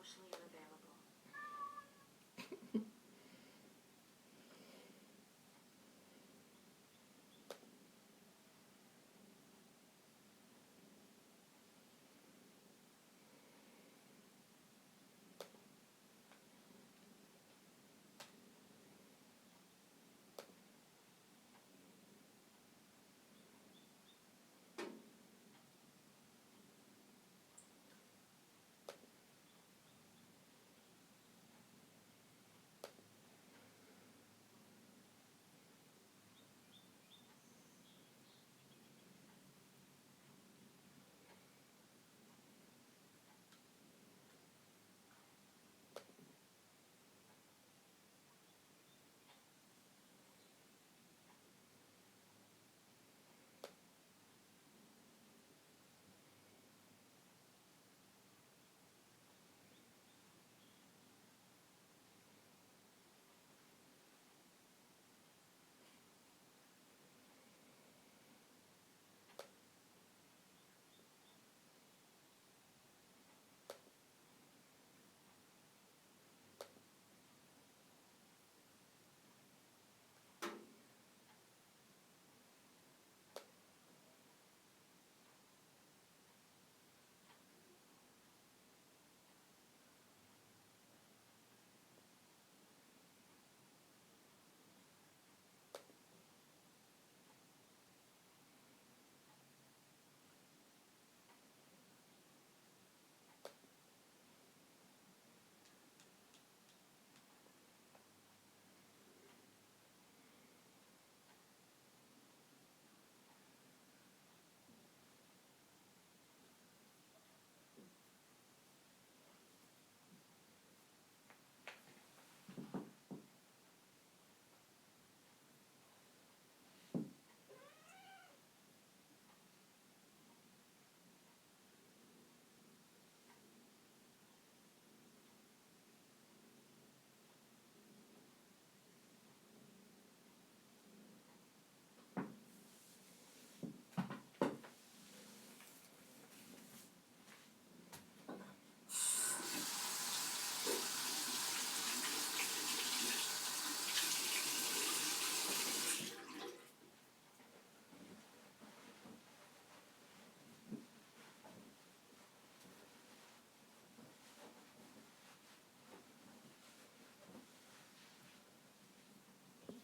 emotionally unavailable.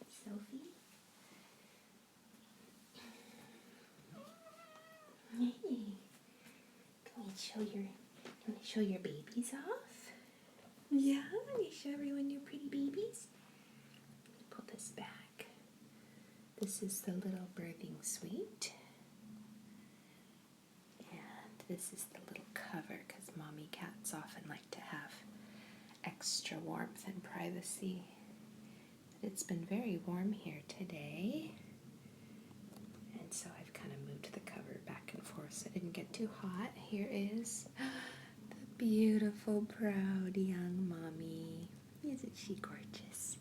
Sophie? Hey, can we show your babies off? Yeah, you show everyone your pretty babies? Pull this back. This is the little birthing suite. And this is the little cover because mommy cats often like to have extra warmth and privacy. It's been very warm here today. And so I've kind of moved the cover back and forth so it didn't get too hot. Here is the beautiful, proud young mommy. Isn't she gorgeous?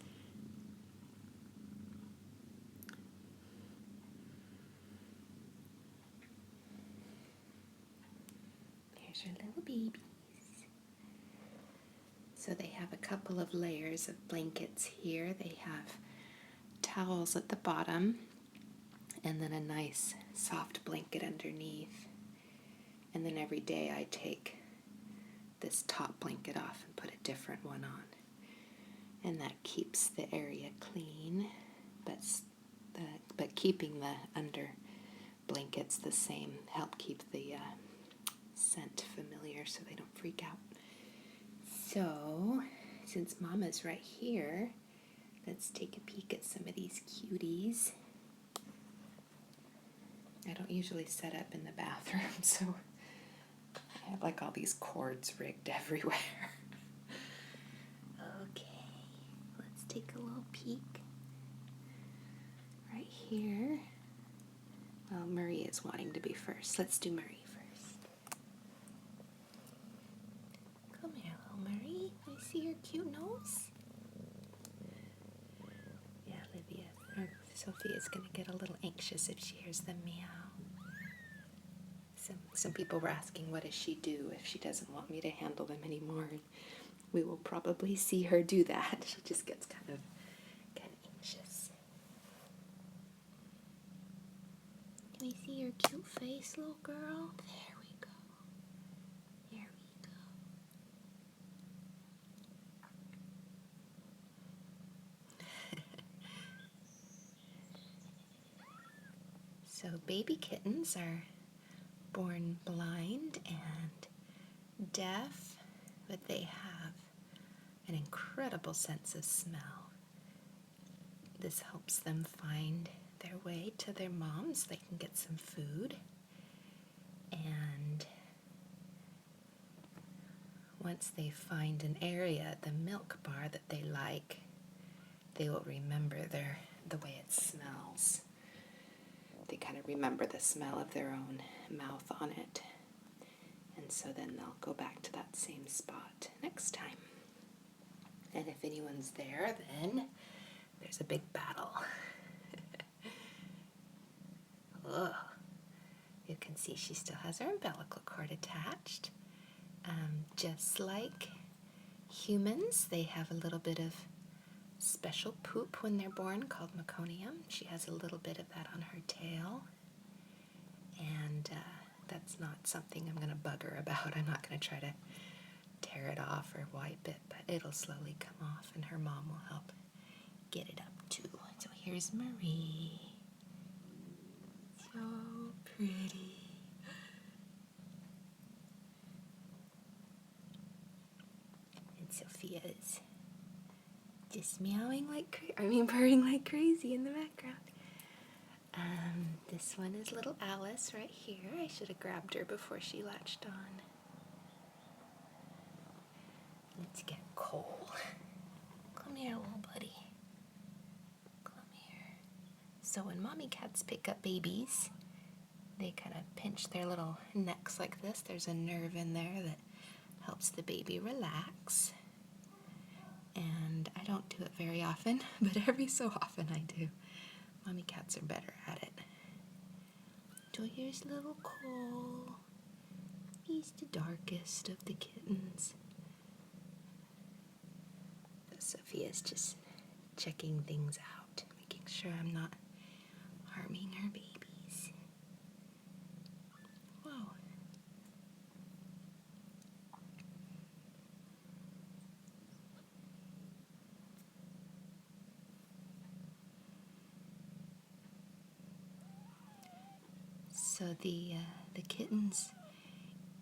Here's her little babies. So they have a couple of layers of blankets here. They have towels at the bottom and then a nice soft blanket underneath. And then every day I take this top blanket off and put a different one on. And that keeps the area clean, but keeping the under blankets the same help keep the scent familiar so they don't freak out. So, since Mama's right here, let's take a peek at some of these cuties. I don't usually set up in the bathroom, so I have like all these cords rigged everywhere. Okay, let's take a little peek. Right here. Well, Marie is wanting to be first. Let's do Marie first. Come here, little Marie. I see your cute nose. Yeah, Sophia is going to get a little anxious if she hears the meow. Some people were asking, what does she do if she doesn't want me to handle them anymore? We will probably see her do that. She just gets kind of anxious. Can I see your cute face, little girl? There we go. There we go. So baby kittens are born blind and deaf, but they have an incredible sense of smell. This helps them find their way to their moms. They can get some food. And once they find an area at the milk bar that they like, they will remember the way it smells. They kind of remember the smell of their own mouth on it. And so then they'll go back to that same spot next time. And if anyone's there, then there's a big battle. Ugh. You can see she still has her umbilical cord attached. Just like humans, they have a little bit of special poop when they're born called meconium. She has a little bit of that on her tail. And that's not something I'm going to bug her about. I'm not going to try to tear it off or wipe it, but it'll slowly come off, and her mom will help get it up too. So here's Marie. So pretty. And Sophia is just meowing purring like crazy in the background. This one is little Alice right here. I should have grabbed her before she latched on. Let's get Cole. Come here, little buddy. Come here. So when mommy cats pick up babies, they kind of pinch their little necks like this. There's a nerve in there that helps the baby relax. And I don't do it very often, but every so often I do. Mommy cats are better at it. So here's little Cole. He's the darkest of the kittens. Sophia's just checking things out, making sure I'm not harming her babies. Whoa. So the kitten's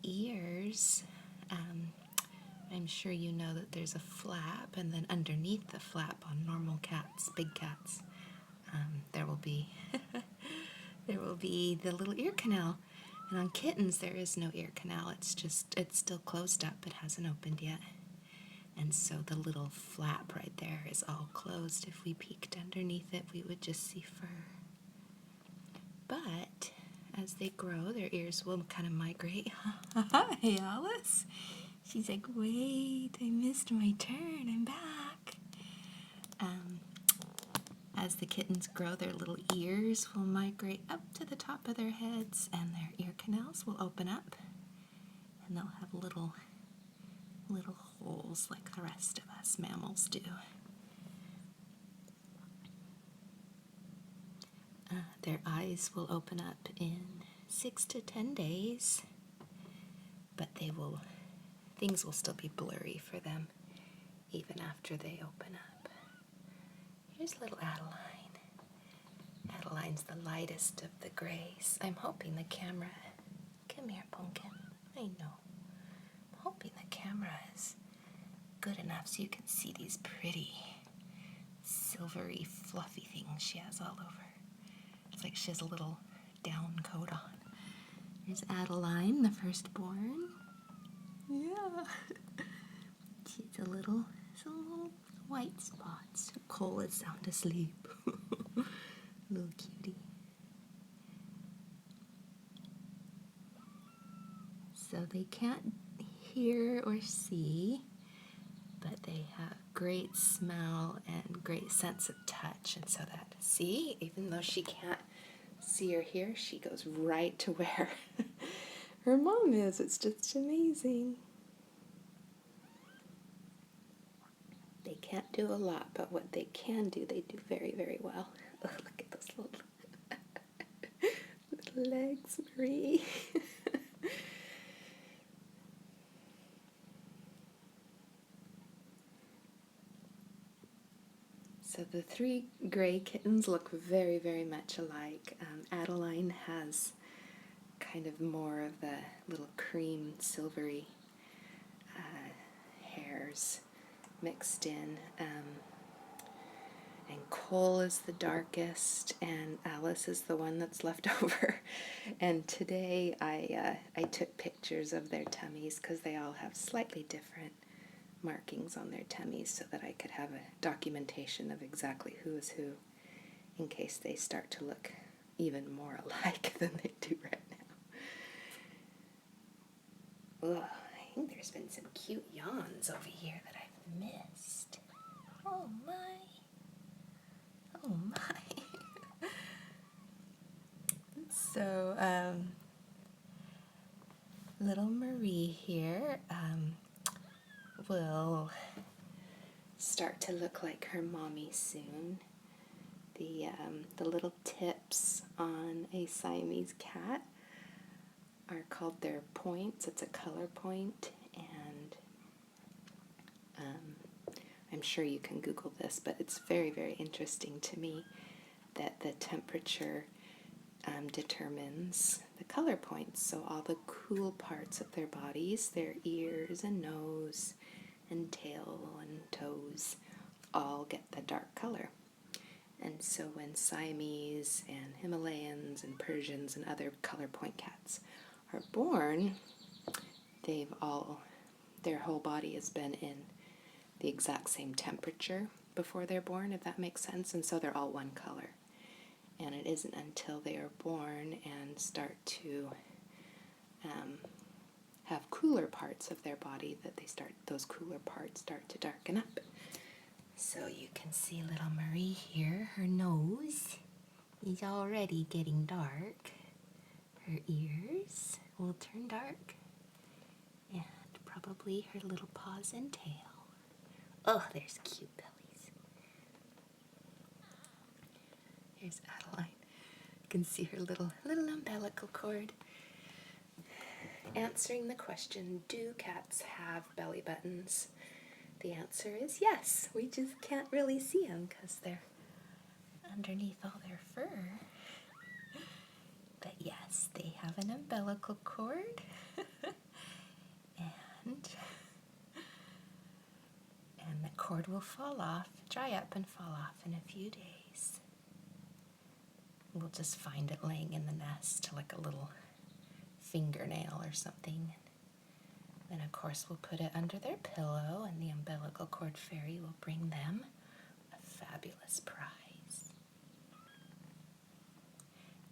ears, I'm sure you know that there's a flap, and then underneath the flap on normal cats, big cats, there will be the little ear canal. And on kittens there is no ear canal. It's still closed up. It hasn't opened yet. And so the little flap right there is all closed. If we peeked underneath it, we would just see fur. But as they grow, their ears will kind of migrate. Hi, Alice. She's like, wait, I missed my turn. I'm back. As the kittens grow, their little ears will migrate up to the top of their heads, and their ear canals will open up, and they'll have little holes like the rest of us mammals do. Their eyes will open up in 6 to 10 days, but things will still be blurry for them even after they open up. Here's little Adeline. Adeline's the lightest of the grays. I'm hoping the camera, come here, pumpkin. I know. I'm hoping the camera is good enough so you can see these pretty silvery fluffy things she has all over. It's like she has a little down coat on. Here's Adeline, the firstborn. Yeah. She's a little white spots. Cole is sound asleep. Little cutie. So they can't hear or see, but they have great smell and great sense of touch. And so that, see, even though she can't see or hear, she goes right to where Her mom is. It's just amazing. They can't do a lot, but what they can do, they do very, very well. Oh, look at those little legs, Marie. So the three gray kittens look very, very much alike. Adeline has kind of more of the little cream silvery hairs mixed in. And Cole is the darkest, and Alice is the one that's left over. And today I took pictures of their tummies because they all have slightly different markings on their tummies so that I could have a documentation of exactly who is who in case they start to look even more alike than they do right now. Ugh, I think there's been some cute yawns over here that I've missed. Oh my. Oh my. So, little Marie here will start to look like her mommy soon. The little tips on a Siamese cat are called their points. It's a color point, and I'm sure you can Google this, but it's very, very interesting to me that the temperature determines the color points. So all the cool parts of their bodies, their ears and nose and tail and toes, all get the dark color. And so when Siamese and Himalayans and Persians and other color point cats are born, their whole body has been in the exact same temperature before they're born, if that makes sense, and so they're all one color. And it isn't until they are born and start to have cooler parts of their body that those cooler parts start to darken up. So you can see little Marie here, her nose is already getting dark. Her ears will turn dark. And probably her little paws and tail. Oh, there's cute bellies. Here's Adeline. You can see her little umbilical cord. Answering the question, do cats have belly buttons? The answer is yes. We just can't really see them because they're underneath all their fur. But yes, they have an umbilical cord. And the cord will dry up and fall off in a few days. We'll just find it laying in the nest like a little fingernail or something. Then of course we'll put it under their pillow and the umbilical cord fairy will bring them a fabulous prize.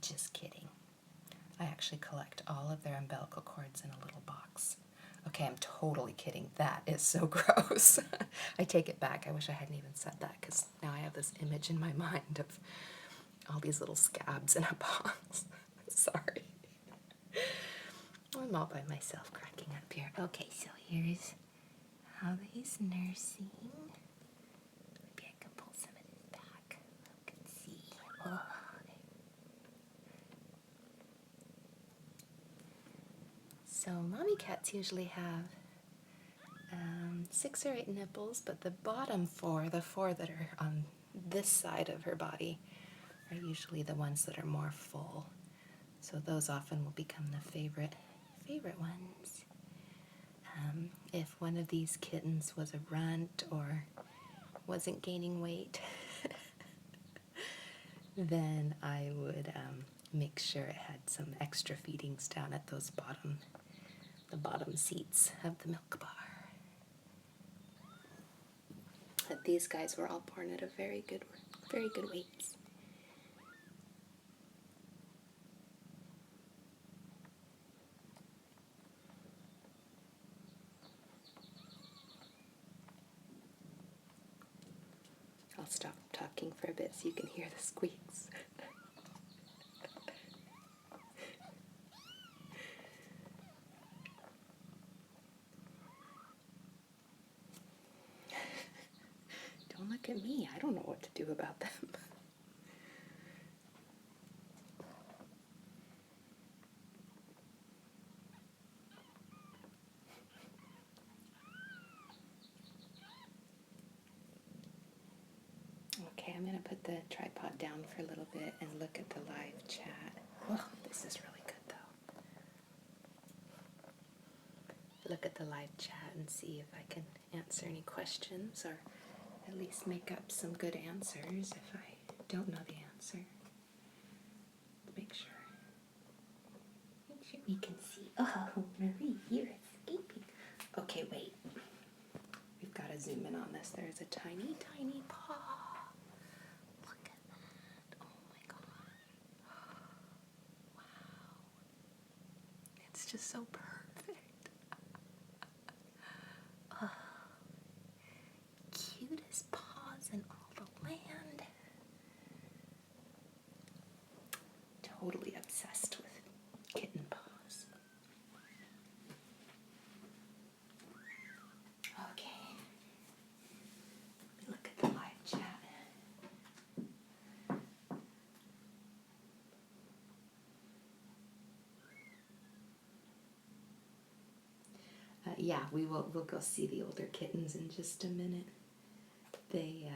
Just kidding. I actually collect all of their umbilical cords in a little box. Okay, I'm totally kidding. That is so gross. I take it back. I wish I hadn't even said that because now I have this image in my mind of all these little scabs in a box. Sorry. I'm all by myself cracking up here. Okay, so here's how he's nursing. Maybe I can pull some of this back. You can see. Oh. So mommy cats usually have 6 or 8 nipples, but the bottom 4, the 4 that are on this side of her body, are usually the ones that are more full. So those often will become the favorite ones. If one of these kittens was a runt or wasn't gaining weight, then I would make sure it had some extra feedings down at the bottom seats of the milk bar. But these guys were all born at a very good weights. I'll stop talking for a bit so you can hear the squeaks. about them. Okay, I'm going to put the tripod down for a little bit and look at the live chat. Oh, this is really good though. Look at the live chat and see if I can answer any questions or at least make up some good answers if I don't know the answer. Make sure we can see. Oh, Marie, you're escaping. Okay, wait. We've got to zoom in on this. There's a tiny, tiny paw. Look at that. Oh my god. Wow. It's just so perfect. Oh, cutest paws in all the land. Totally obsessed with kitten paws. Okay. Let me look at the live chat. Yeah, we'll go see the older kittens in just a minute. They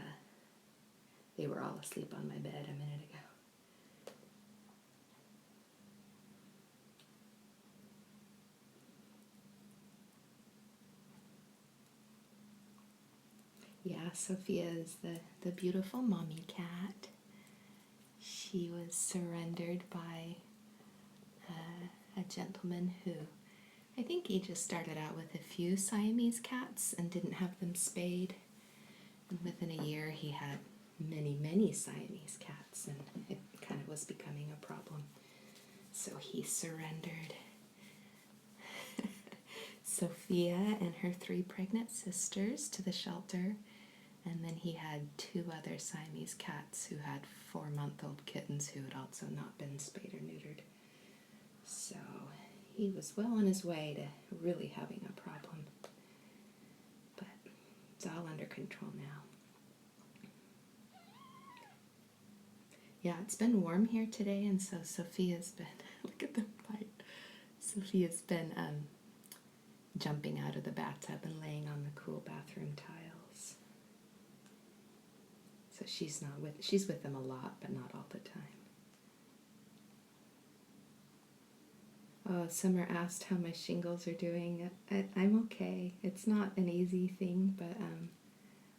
were all asleep on my bed a minute ago. Yeah, Sophia is the beautiful mommy cat. She was surrendered by a gentleman who, I think he just started out with a few Siamese cats and didn't have them spayed. And within a year he had many, many Siamese cats, and it kind of was becoming a problem. So he surrendered Sophia and her 3 pregnant sisters to the shelter, and then he had 2 other Siamese cats who had 4-month-old kittens who had also not been spayed or neutered. So he was well on his way to really having a problem, but it's all under control now. Yeah, it's been warm here today, and so Sophia's been, look at the bite. Sophia's been jumping out of the bathtub and laying on the cool bathroom tiles. So she's with them a lot, but not all the time. Oh, Summer asked how my shingles are doing. I'm okay. It's not an easy thing, but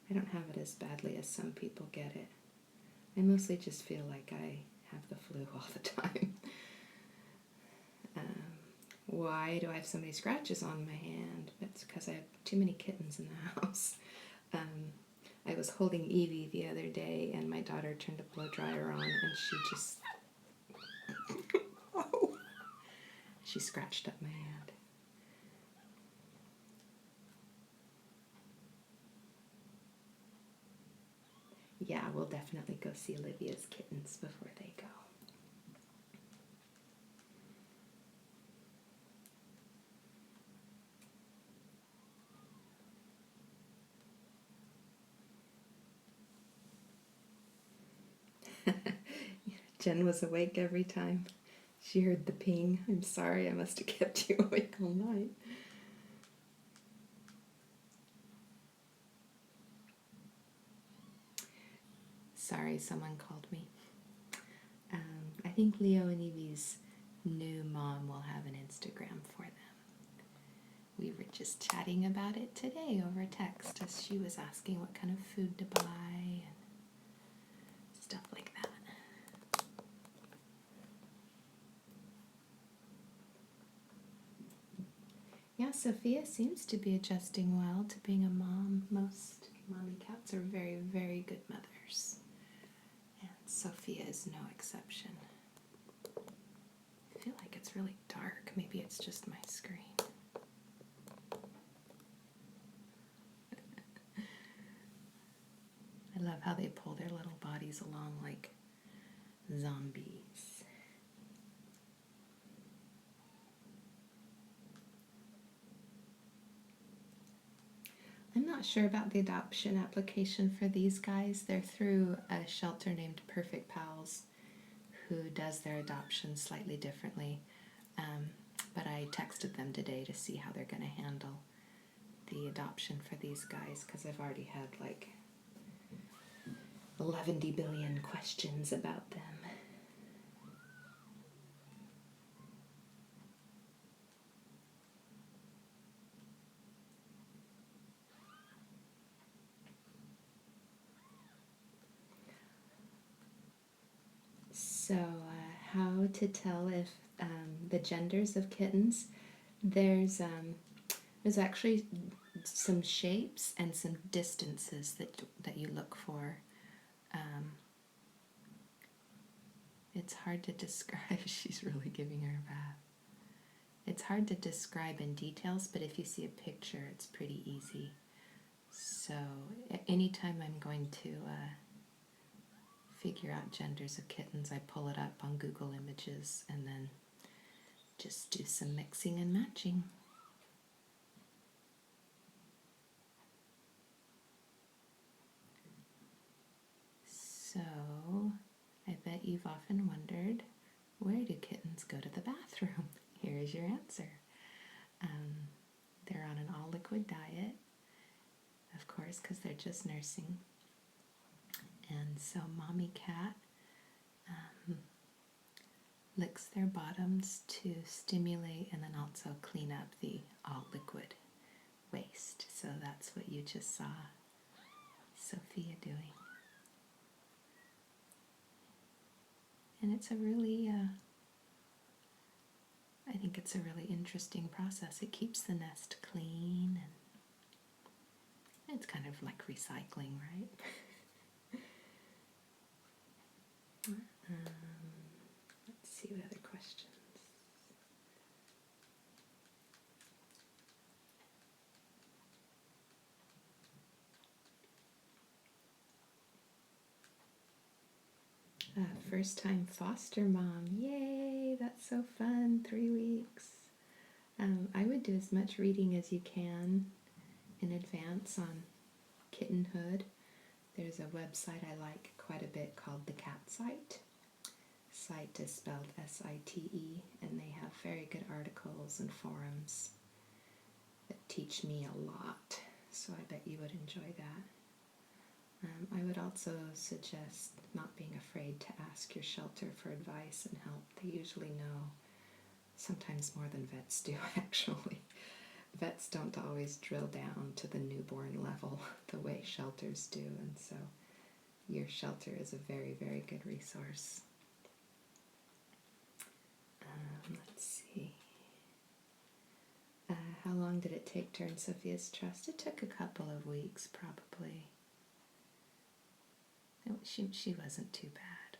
I don't have it as badly as some people get it. I mostly just feel like I have the flu all the time. Why do I have so many scratches on my hand? It's because I have too many kittens in the house. I was holding Evie the other day, and my daughter turned a blow dryer on, and she just she scratched up my hand. Yeah, we'll definitely go see Olivia's kittens before they go. Jen was awake every time she heard the ping. I'm sorry, I must have kept you awake all night. Sorry, someone called me. I think Leo and Evie's new mom will have an Instagram for them. We were just chatting about it today over text as she was asking what kind of food to buy and stuff like that. Yeah, Sophia seems to be adjusting well to being a mom. Most mommy cats are very, very good mothers. And Sophia is no exception. I feel like it's really dark. Maybe it's just my screen. I love how they pull their little bodies along like zombies. I'm not sure about the adoption application for these guys. They're through a shelter named Perfect Pals, who does their adoption slightly differently. But I texted them today to see how they're going to handle the adoption for these guys, because I've already had like 11 billion questions about them. So, how to tell if the genders of kittens? There's actually some shapes and some distances that you look for. It's hard to describe. She's really giving her a bath. It's hard to describe in details, but if you see a picture, it's pretty easy. So anytime I'm going to figure out genders of kittens, I pull it up on Google Images and then just do some mixing and matching. So I bet you've often wondered, where do kittens go to the bathroom? Here is your answer. They're on an all-liquid diet, of course, because they're just nursing. And so mommy cat licks their bottoms to stimulate and then also clean up the all-liquid waste. So that's what you just saw Sophia doing. And it's a really, I think it's a really interesting process. It keeps the nest clean, and it's kind of like recycling, right? Let's see what other questions. First time foster mom. Yay, that's so fun. 3 weeks. I would do as much reading as you can in advance on kittenhood. There's a website I like quite a bit called the Cat Site. Site is spelled S-I-T-E, and they have very good articles and forums that teach me a lot, so I bet you would enjoy that. I would also suggest not being afraid to ask your shelter for advice and help. They usually know, sometimes more than vets do, actually. Vets don't always drill down to the newborn level the way shelters do, and so your shelter is a very, very good resource. Let's see. How long did it take to earn Sophia's trust? It took a couple of weeks, probably. She wasn't too bad.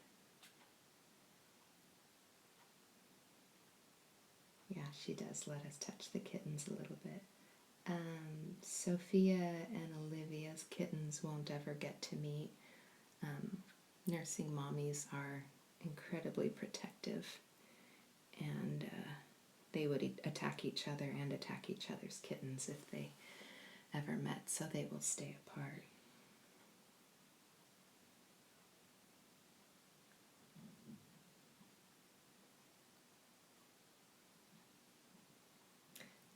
Yeah, she does let us touch the kittens a little bit. Sophia and Olivia's kittens won't ever get to meet. Nursing mommies are incredibly protective, and they would attack each other and attack each other's kittens if they ever met, so they will stay apart.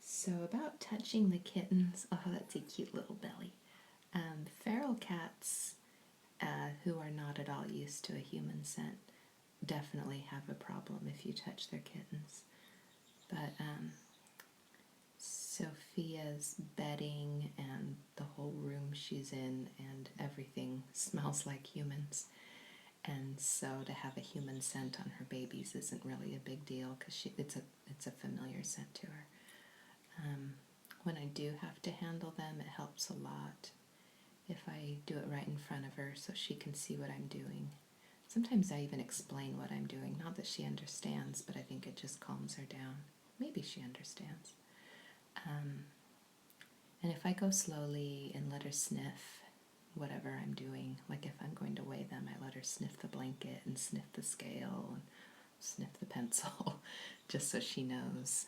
So about touching the kittens, oh, that's a cute little belly. Feral cats who are not at all used to a human scent definitely have a problem if you touch their kittens. But Sophia's bedding and the whole room she's in and everything smells like humans. And so to have a human scent on her babies isn't really a big deal because it's a familiar scent to her. When I do have to handle them, it helps a lot if I do it right in front of her so she can see what I'm doing. Sometimes I even explain what I'm doing. Not that she understands, but I think it just calms her down. Maybe she understands. And if I go slowly and let her sniff whatever I'm doing, like if I'm going to weigh them, I let her sniff the blanket and sniff the scale and sniff the pencil, just so she knows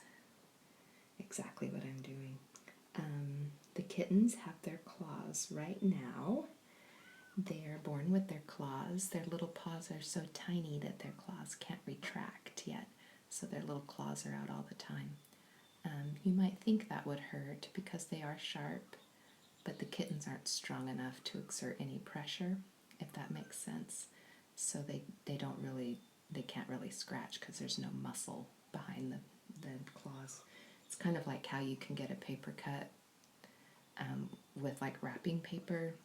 exactly what I'm doing. The kittens have their claws right now. They are born with their claws. Their little paws are so tiny that their claws can't retract yet, so their little claws are out all the time. You might think that would hurt because they are sharp, but the kittens aren't strong enough to exert any pressure, if that makes sense. So they can't really scratch because there's no muscle behind the claws. It's kind of like how you can get a paper cut with like wrapping paper.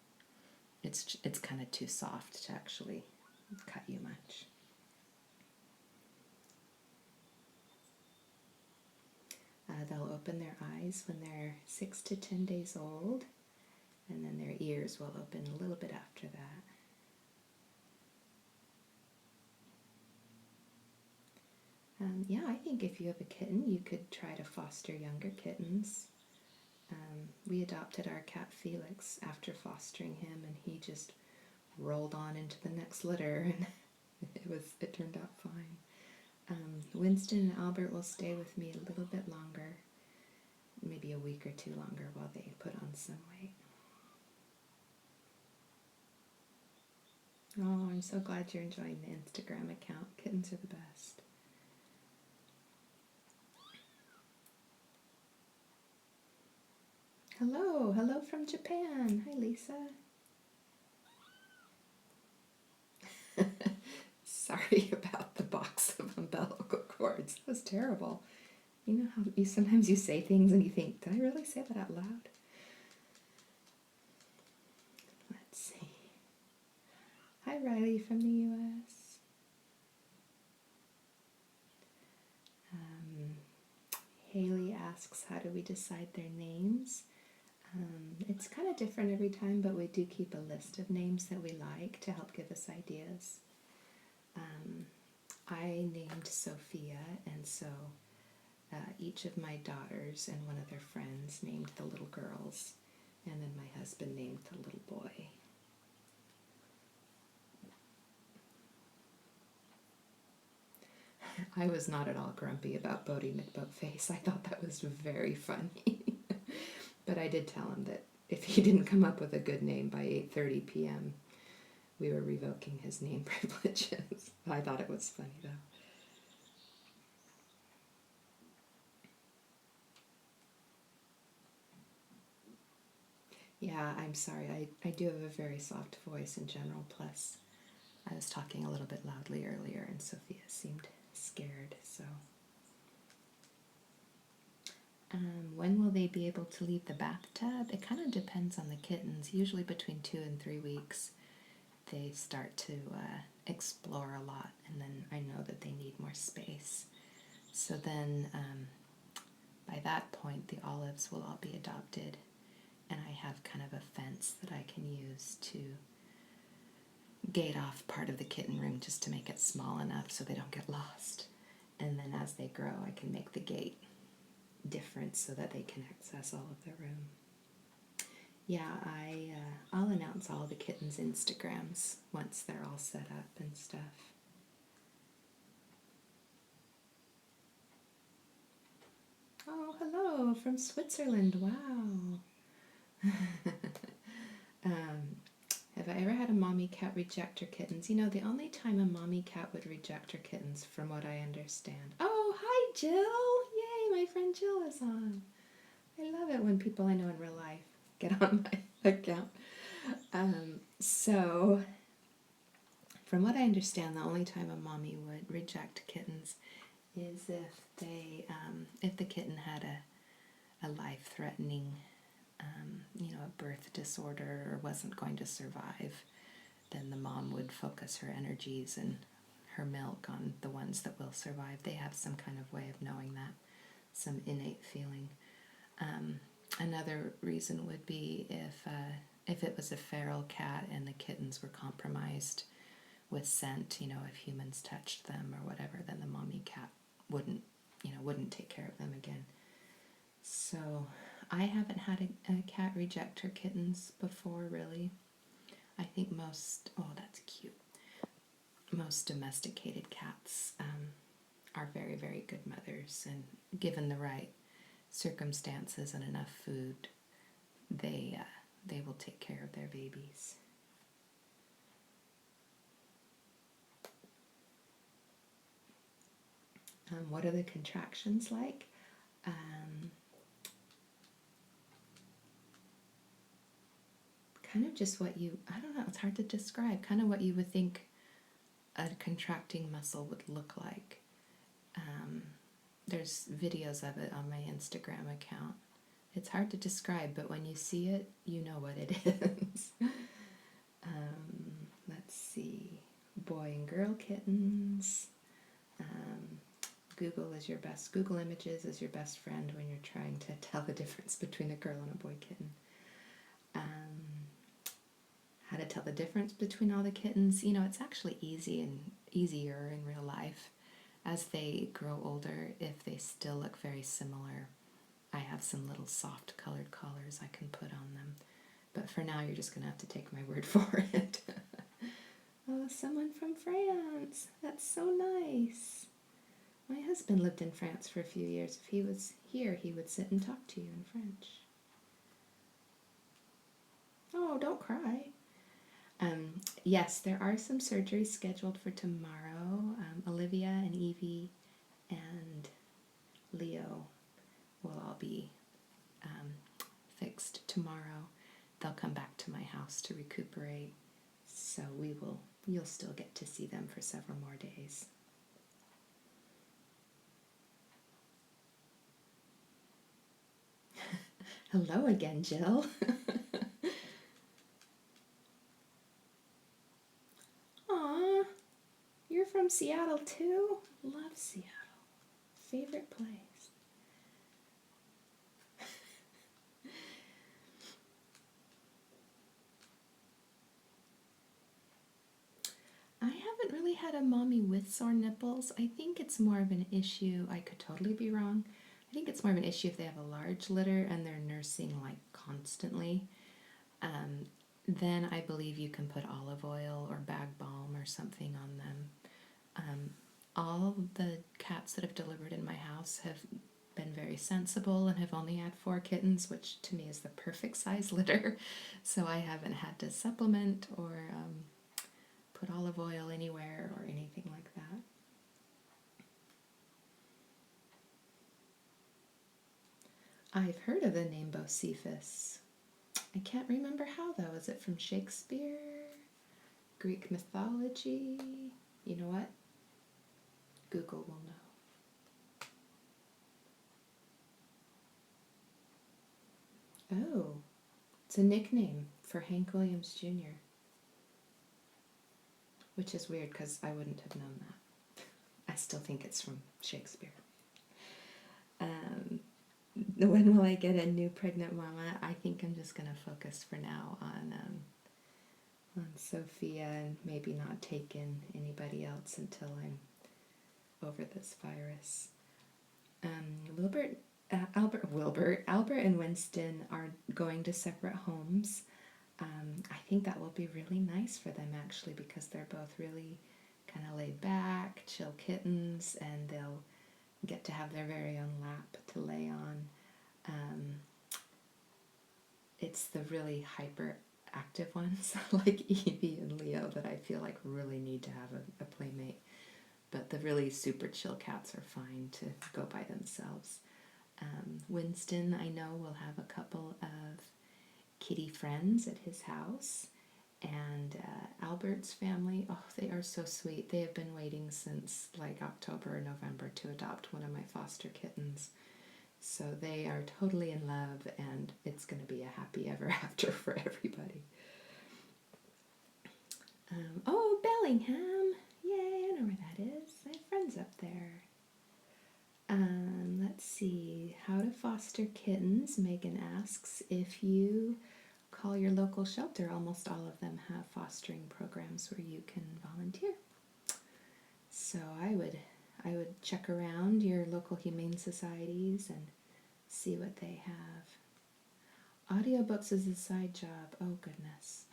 It's kind of too soft to actually cut you much. They'll open their eyes when they're 6 to 10 days old, and then their ears will open a little bit after that. Yeah, I think if you have a kitten, you could try to foster younger kittens. We adopted our cat Felix after fostering him, and he just rolled on into the next litter, and it turned out fine. Winston and Albert will stay with me a little bit longer, maybe a week or two longer while they put on some weight. Oh, I'm so glad you're enjoying the Instagram account. Kittens are the best. Hello from Japan. Hi, Lisa. Sorry about the box of umbilical cords. That was terrible. You know how sometimes you say things and you think, did I really say that out loud? Let's see. Hi, Riley from the US. Haley asks, how do we decide their names? It's kind of different every time, but we do keep a list of names that we like to help give us ideas. I named Sophia, and so each of my daughters and one of their friends named the little girls, and then my husband named the little boy. I was not at all grumpy about Bodie McBoatface. I thought that was very funny. But I did tell him that if he didn't come up with a good name by 8:30 p.m., we were revoking his name privileges. I thought it was funny, though. Yeah, I'm sorry. I do have a very soft voice in general, plus I was talking a little bit loudly earlier, and Sophia seemed scared, so... when will they be able to leave the bathtub? It kind of depends on the kittens. Usually between 2 and 3 weeks, they start to explore a lot, and then I know that they need more space. So then, by that point, the olives will all be adopted, and I have kind of a fence that I can use to gate off part of the kitten room just to make it small enough so they don't get lost. And then as they grow, I can make the gate different so that they can access all of the room. Yeah, I'll announce all the kittens' Instagrams once they're all set up and stuff. Oh, hello from Switzerland. Wow. Have I ever had a mommy cat reject her kittens? You know, the only time a mommy cat would reject her kittens, from what I understand. Oh, hi, Jill. Yay, my friend Jill is on. I love it when people I know in real life get on my account. So, from what I understand, the only time a mommy would reject kittens is if the kitten had a life-threatening, a birth disorder or wasn't going to survive, then the mom would focus her energies and her milk on the ones that will survive. They have some kind of way of knowing that, some innate feeling. Another reason would be if it was a feral cat and the kittens were compromised with scent, if humans touched them or whatever, then the mommy cat wouldn't take care of them again. So I haven't had a cat reject her kittens before, really. I think most domesticated cats are very, very good mothers, and given the right circumstances and enough food, they will take care of their babies. What are the contractions like? Kind of just what you, I don't know, it's hard to describe, kind of what you would think a contracting muscle would look like. There's videos of it on my Instagram account. It's hard to describe, but when you see it, you know what it is. Let's see. Boy and girl kittens. Google Images is your best friend when you're trying to tell the difference between a girl and a boy kitten. How to tell the difference between all the kittens. You know, it's actually easier in real life. As they grow older, if they still look very similar, I have some little soft colored collars I can put on them. But for now, you're just going to have to take my word for it. Oh, someone from France. That's so nice. My husband lived in France for a few years. If he was here, he would sit and talk to you in French. Oh, don't cry. Yes, there are some surgeries scheduled for tomorrow. Olivia and Evie and Leo will all be fixed tomorrow. They'll come back to my house to recuperate, so you'll still get to see them for several more days. Hello again, Jill. Aw, you're from Seattle too? Love Seattle. Favorite place. I haven't really had a mommy with sore nipples. I think it's more of an issue, I could totally be wrong. I think it's more of an issue if they have a large litter and they're nursing like constantly. Then I believe you can put olive oil or bag balm or something on them. All the cats that have delivered in my house have been very sensible and have only had 4 kittens, which to me is the perfect size litter. So I haven't had to supplement or put olive oil anywhere or anything like that. I've heard of the name Bocephus. I can't remember how though. Is it from Shakespeare? Greek mythology? You know what? Google will know. Oh, it's a nickname for Hank Williams Jr. Which is weird because I wouldn't have known that. I still think it's from Shakespeare. When will I get a new pregnant mama? I think I'm just going to focus for now on Sophia and maybe not take in anybody else until I'm over this virus. Albert and Winston are going to separate homes. I think that will be really nice for them actually because they're both really kind of laid back, chill kittens, and they'll get to have their very own lap to lay on. It's the really hyperactive ones like Evie and Leo that I feel like really need to have a playmate. But the really super chill cats are fine to go by themselves. Winston, I know, will have a couple of kitty friends at his house. And Albert's family, oh, they are so sweet. They have been waiting since like October or November to adopt one of my foster kittens. So they are totally in love, and it's going to be a happy ever after for everybody. Oh, Bellingham! Yay, I know where that is. I have friends up there. Let's see. How to foster kittens. Megan asks, if you call your local shelter, almost all of them have fostering programs where you can volunteer. So I would check around your local humane societies and see what they have. Audiobooks is a side job. Oh goodness.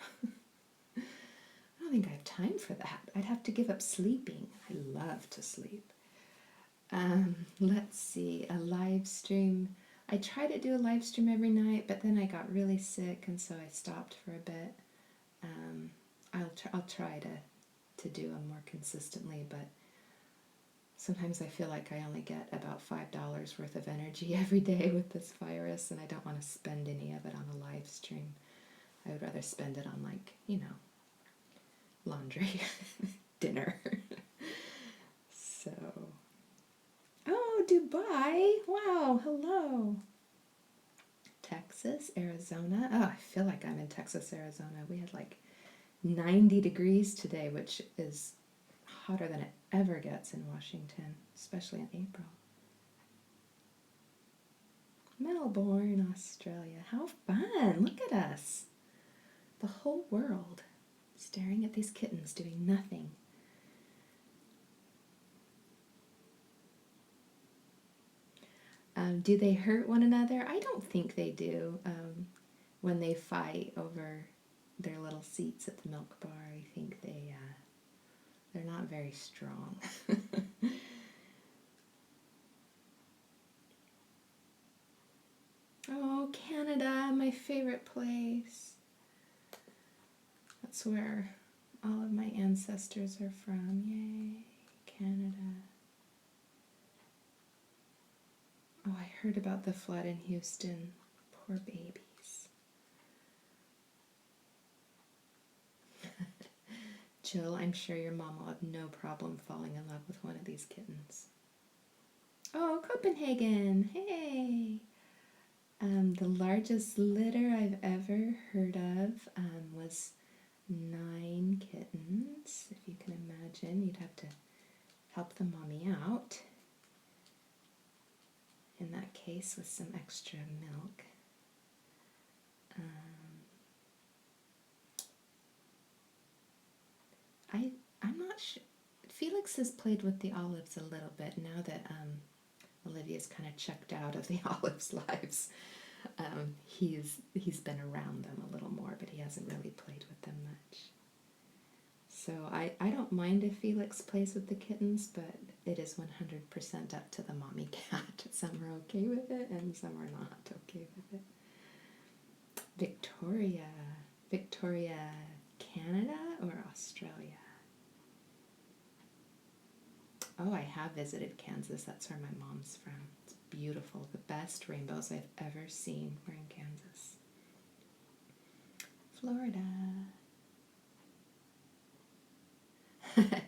I don't think I have time for that. I'd have to give up sleeping. I love to sleep. Let's see. A live stream I try to do a live stream every night, but then I got really sick, and so I stopped for a bit. I'll try to do them more consistently, but sometimes I feel like I only get about $5 worth of energy every day with this virus, and I don't want to spend any of it on a live stream. I would rather spend it on, like, laundry, dinner. So, oh, Dubai! Wow, hello. Texas, Arizona. Oh, I feel like I'm in Texas, Arizona. We had like 90 degrees today, which is hotter than it ever gets in Washington, especially in April. Melbourne, Australia. How fun! Look at us. The whole world staring at these kittens doing nothing. Do they hurt one another? I don't think they do. When they fight over their little seats at the milk bar, I think they're not very strong. Oh, Canada, my favorite place. That's where all of my ancestors are from. Yay, Canada. Oh, I heard about the flood in Houston. Poor babies. Jill, I'm sure your mom will have no problem falling in love with one of these kittens. Oh, Copenhagen. Hey. The largest litter I've ever heard of was 9 kittens. If you can imagine, you'd have to help the mommy out. In that case, with some extra milk. I'm not sure. Felix has played with the olives a little bit now that Olivia's kind of checked out of the olives' lives. He's been around them a little more, but he hasn't really played with them much. So I don't mind if Felix plays with the kittens, but it is 100% up to the mommy cat. Some are okay with it, and some are not okay with it. Victoria, Canada or Australia? Oh, I have visited Kansas. That's where my mom's from. It's beautiful. The best rainbows I've ever seen were in Kansas. Florida.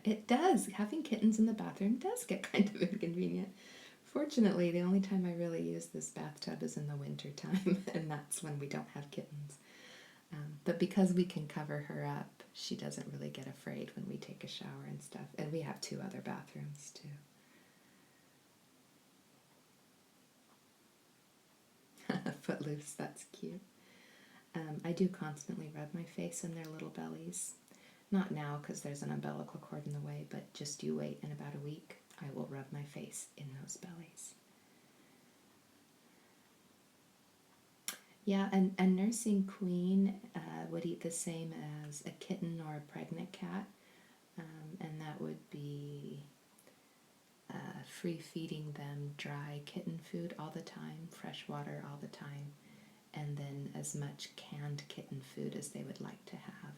It does. Having kittens in the bathroom does get kind of inconvenient. Fortunately, the only time I really use this bathtub is in the winter time, and that's when we don't have kittens. But because we can cover her up, she doesn't really get afraid when we take a shower and stuff. And we have 2 other bathrooms, too. Footloose, that's cute. I do constantly rub my face in their little bellies. Not now, because there's an umbilical cord in the way, but just you wait. In about a week, I will rub my face in those bellies. Yeah, a nursing queen would eat the same as a kitten or a pregnant cat, and that would be free feeding them dry kitten food all the time, fresh water all the time, and then as much canned kitten food as they would like to have.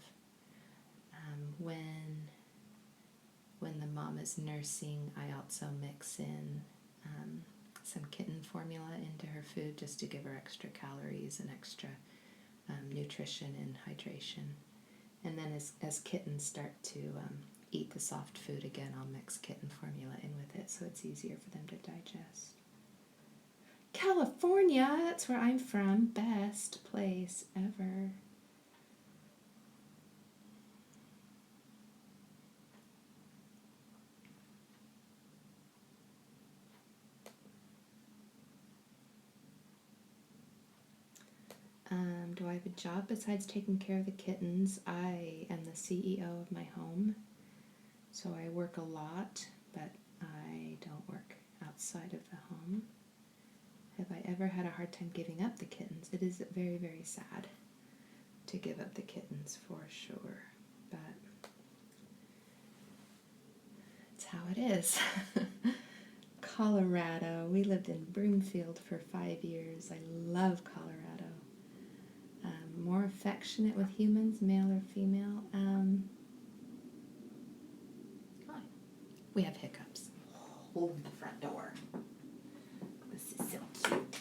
When the mom is nursing, I also mix in some kitten formula into her food just to give her extra calories and extra nutrition and hydration. And then as kittens start to eat the soft food again, I'll mix kitten formula in with it so it's easier for them to digest. California, that's where I'm from. Best place ever. Do I have a job besides taking care of the kittens? I am the CEO of my home, so I work a lot, but I don't work outside of the home. Have I ever had a hard time giving up the kittens? It is very, very sad to give up the kittens for sure, but it's how it is. Colorado. We lived in Broomfield for 5 years. I love Colorado. More affectionate with humans, male or female. We have hiccups. Hold the front door. This is so cute.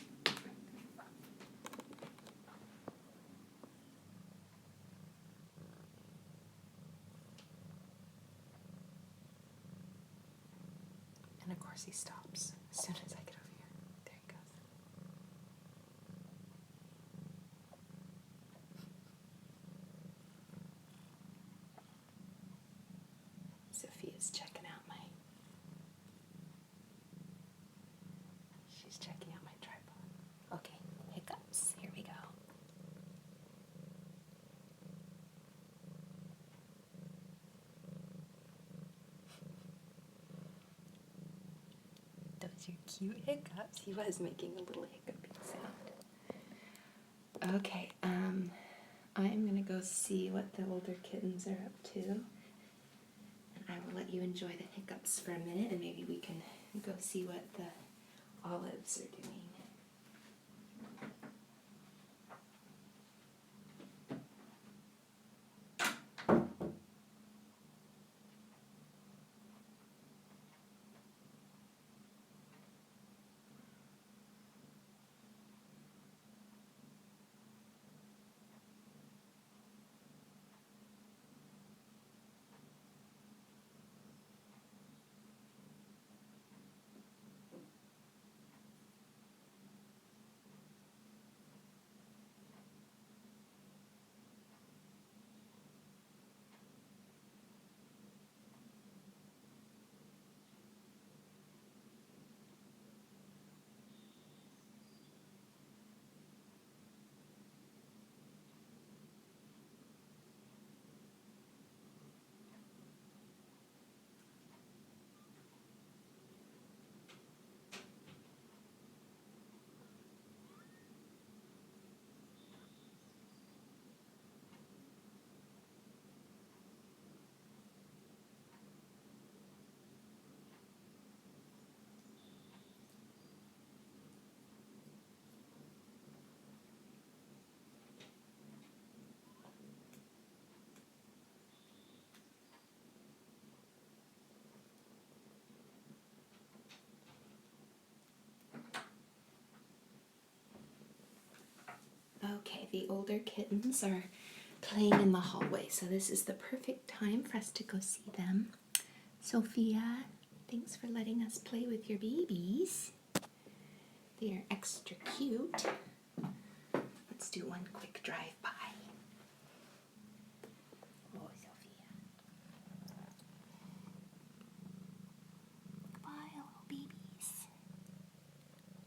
And of course he stops as soon as I get over here. There he goes. Sophia's checking out she's checking out my tripod. Okay, hiccups. Here we go. Those are cute hiccups. He was making a little hiccupy sound. Okay, I'm gonna go see what the older kittens are up to. And I will let you enjoy the hiccups for a minute, and maybe we can go see what the olives are doing. Okay, the older kittens are playing in the hallway, so this is the perfect time for us to go see them. Sophia, thanks for letting us play with your babies. They are extra cute. Let's do one quick drive-by. Oh, Sophia. Goodbye, little babies.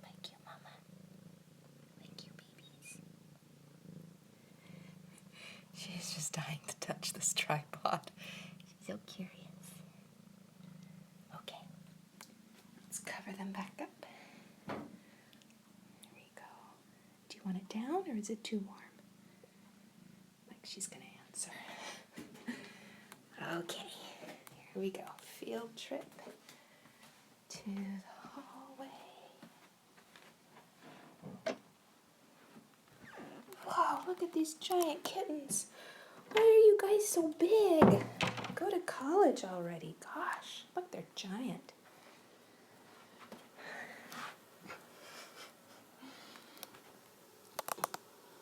Thank you, Mama. Thank you, babies. She's just dying to touch this tripod. She's so curious. Okay, let's cover them back up. There we go. Do you want it down or is it too warm? Like she's gonna answer. Okay, here we go. Field trip to the hallway. Wow, look at these giant kittens. Why are you guys so big? Go to college already. Gosh, look, they're giant.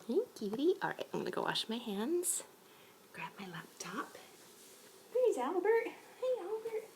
Hey, cutie. All right, I'm gonna go wash my hands. Grab my laptop. There's Albert. Hey, Albert.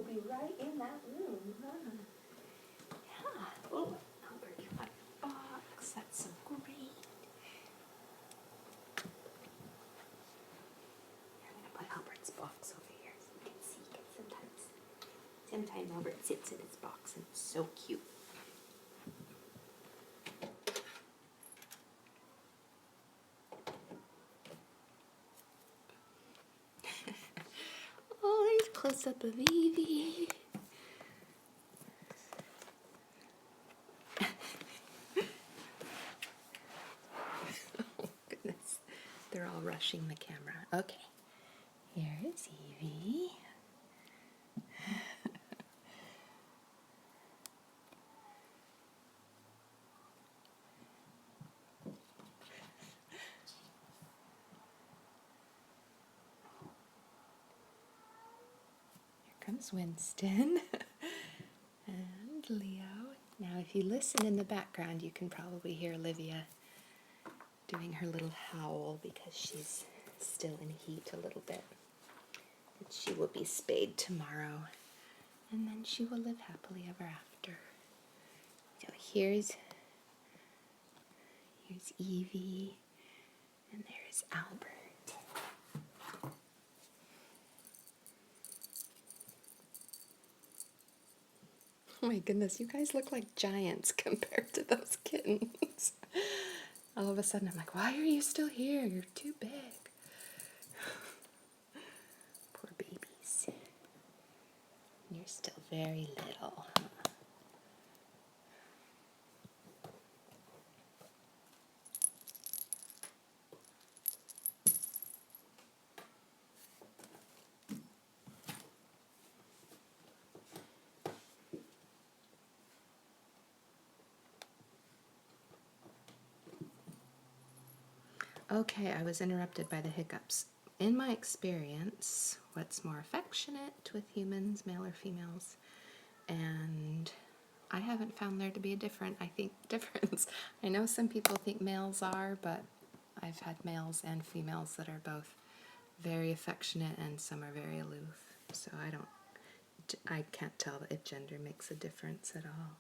be right in that room, huh? Yeah. Oh, Albert, you got a box. That's so great. I'm going to put Albert's box over here so you can see it sometimes Albert sits in his box and it's so cute. Oh, there's a close-up of Evie. Oh, goodness. They're all rushing the camera. Okay. Here's Evie. Here comes Winston. And Leo. Now, if you listen in the background, you can probably hear Olivia doing her little howl because she's still in heat a little bit. And she will be spayed tomorrow, and then she will live happily ever after. So here's Evie, and there's Albert. Oh my goodness, you guys look like giants compared to those kittens. All of a sudden I'm like, why are you still here? You're too big. Poor babies. You're still very little. Okay, I was interrupted by the hiccups. In my experience, what's more affectionate with humans, male or females? And I haven't found there to be a difference. I know some people think males are, but I've had males and females that are both very affectionate and some are very aloof. So I can't tell if gender makes a difference at all.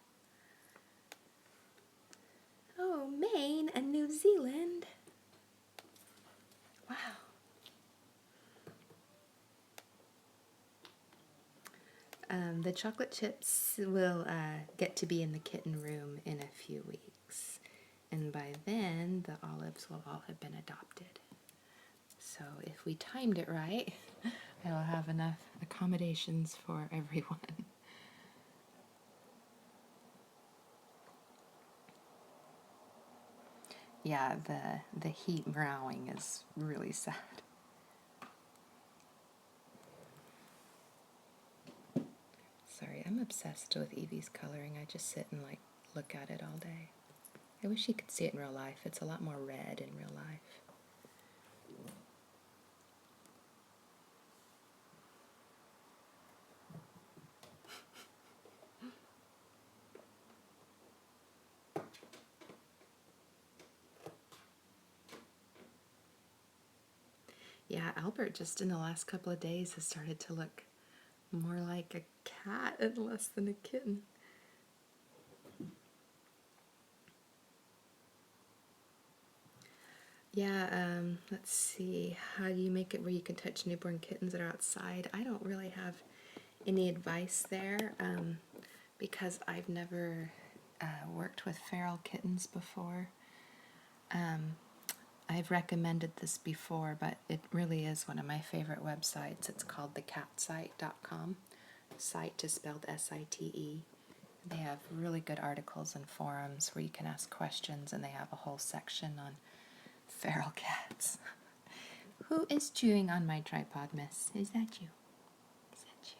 Oh, Maine and New Zealand. Wow. The chocolate chips will get to be in the kitten room in a few weeks. And by then, the olives will all have been adopted. So if we timed it right, I'll have enough accommodations for everyone. Yeah, the heat meowing is really sad. Sorry, I'm obsessed with Evie's coloring. I just sit and look at it all day. I wish you could see it in real life. It's a lot more red in real life. Yeah, Albert just in the last couple of days has started to look more like a cat and less than a kitten. Yeah, let's see. How do you make it where you can touch newborn kittens that are outside? I don't really have any advice there because I've never worked with feral kittens before. I've recommended this before, but it really is one of my favorite websites. It's called thecatsite.com. Site is spelled S-I-T-E. They have really good articles and forums where you can ask questions, and they have a whole section on feral cats. Who is chewing on my tripod, miss? Is that you? Is that you?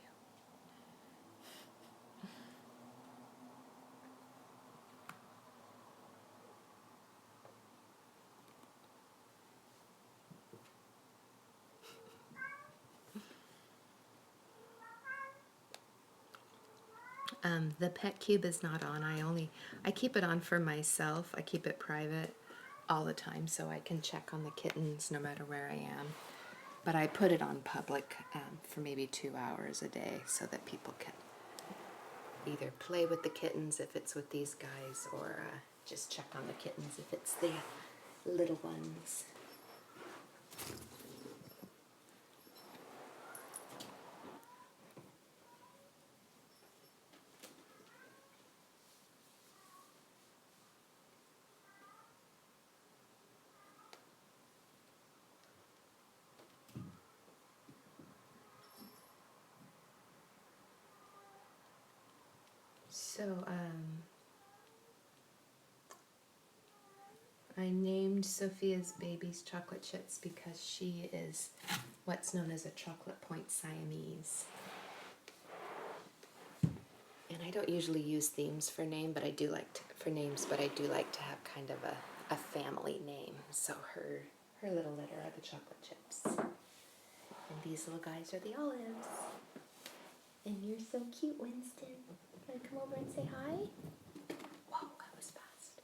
The pet cube is not on. I keep it on for myself. I keep it private all the time so I can check on the kittens no matter where I am. But I put it on public for maybe 2 hours a day so that people can either play with the kittens if it's with these guys, or just check on the kittens if it's the little ones. So, I named Sophia's babies chocolate chips because she is what's known as a chocolate point Siamese. And I don't usually use themes for names, but I do like to have kind of a family name. So her little litter are the chocolate chips. And these little guys are the olives. And you're so cute, Winston. Wanna come over and say hi? Whoa, that was fast.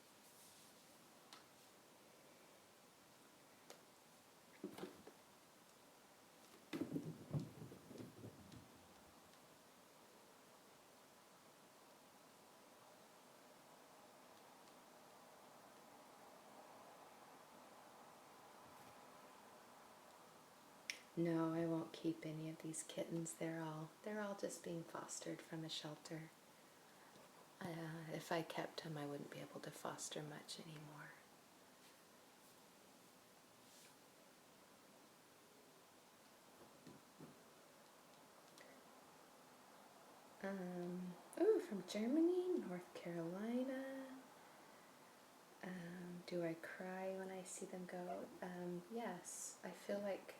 No, I won't keep any of these kittens. They're all just being fostered from a shelter. If I kept them, I wouldn't be able to foster much anymore. From Germany, North Carolina. Do I cry when I see them go? Yes, I feel like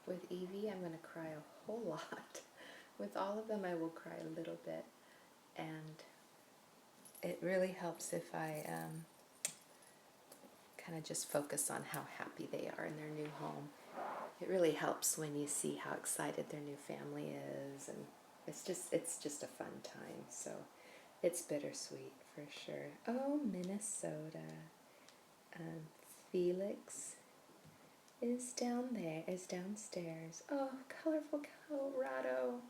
with Evie, I'm going to cry a whole lot. With all of them, I will cry a little bit. And it really helps if I kind of just focus on how happy they are in their new home. It really helps when you see how excited their new family is, and it's just a fun time. So it's bittersweet for sure. Oh, Minnesota. Felix is downstairs. Oh, colorful Colorado.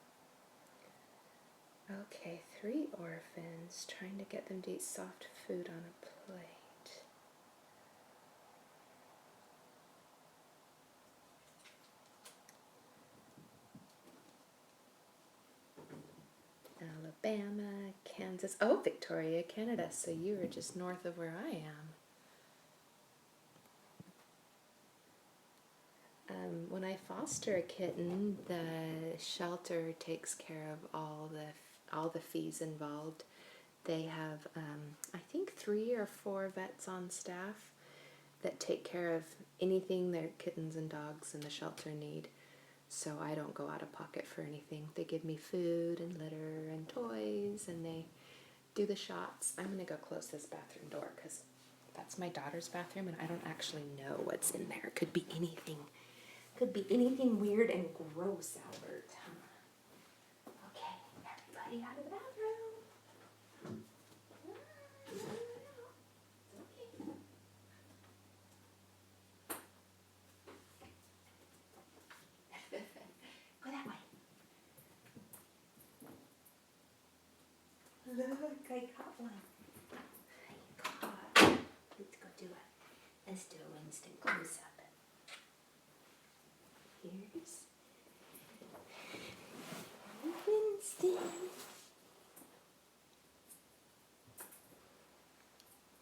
Okay, 3 orphans, trying to get them to eat soft food on a plate. Alabama, Kansas. Oh, Victoria, Canada. So you were just north of where I am. When I foster a kitten, the shelter takes care of all the fees involved. They have, I think, 3 or 4 vets on staff that take care of anything their kittens and dogs in the shelter need. So I don't go out of pocket for anything. They give me food and litter and toys, and they do the shots. I'm going to go close this bathroom door because that's my daughter's bathroom, and I don't actually know what's in there. It could be anything. Could be anything weird and gross, Albert. Okay, everybody out of the bathroom. Go that way. Look, I caught one. I caught. Let's go do it. Let's do a Winston close up. Here's Winston.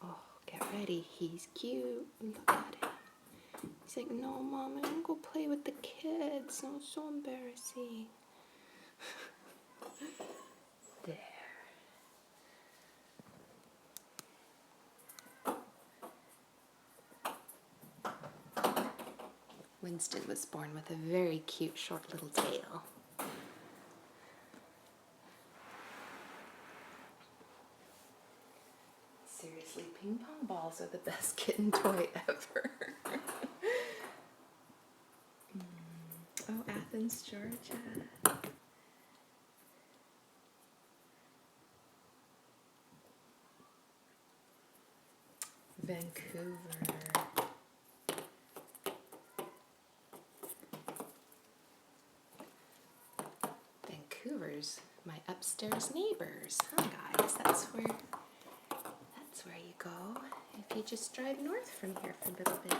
Oh, get ready. He's cute. Look at him. He's like, no, Mom, I don't go play with the kids. No, it's so embarrassing. There. Winston was born with a very cute, short little tail. Seriously, ping pong balls are the best kitten toy ever. Oh, Athens, Georgia. Vancouver. movers, my upstairs neighbors. Huh, guys? That's where you go if you just drive north from here for a little bit.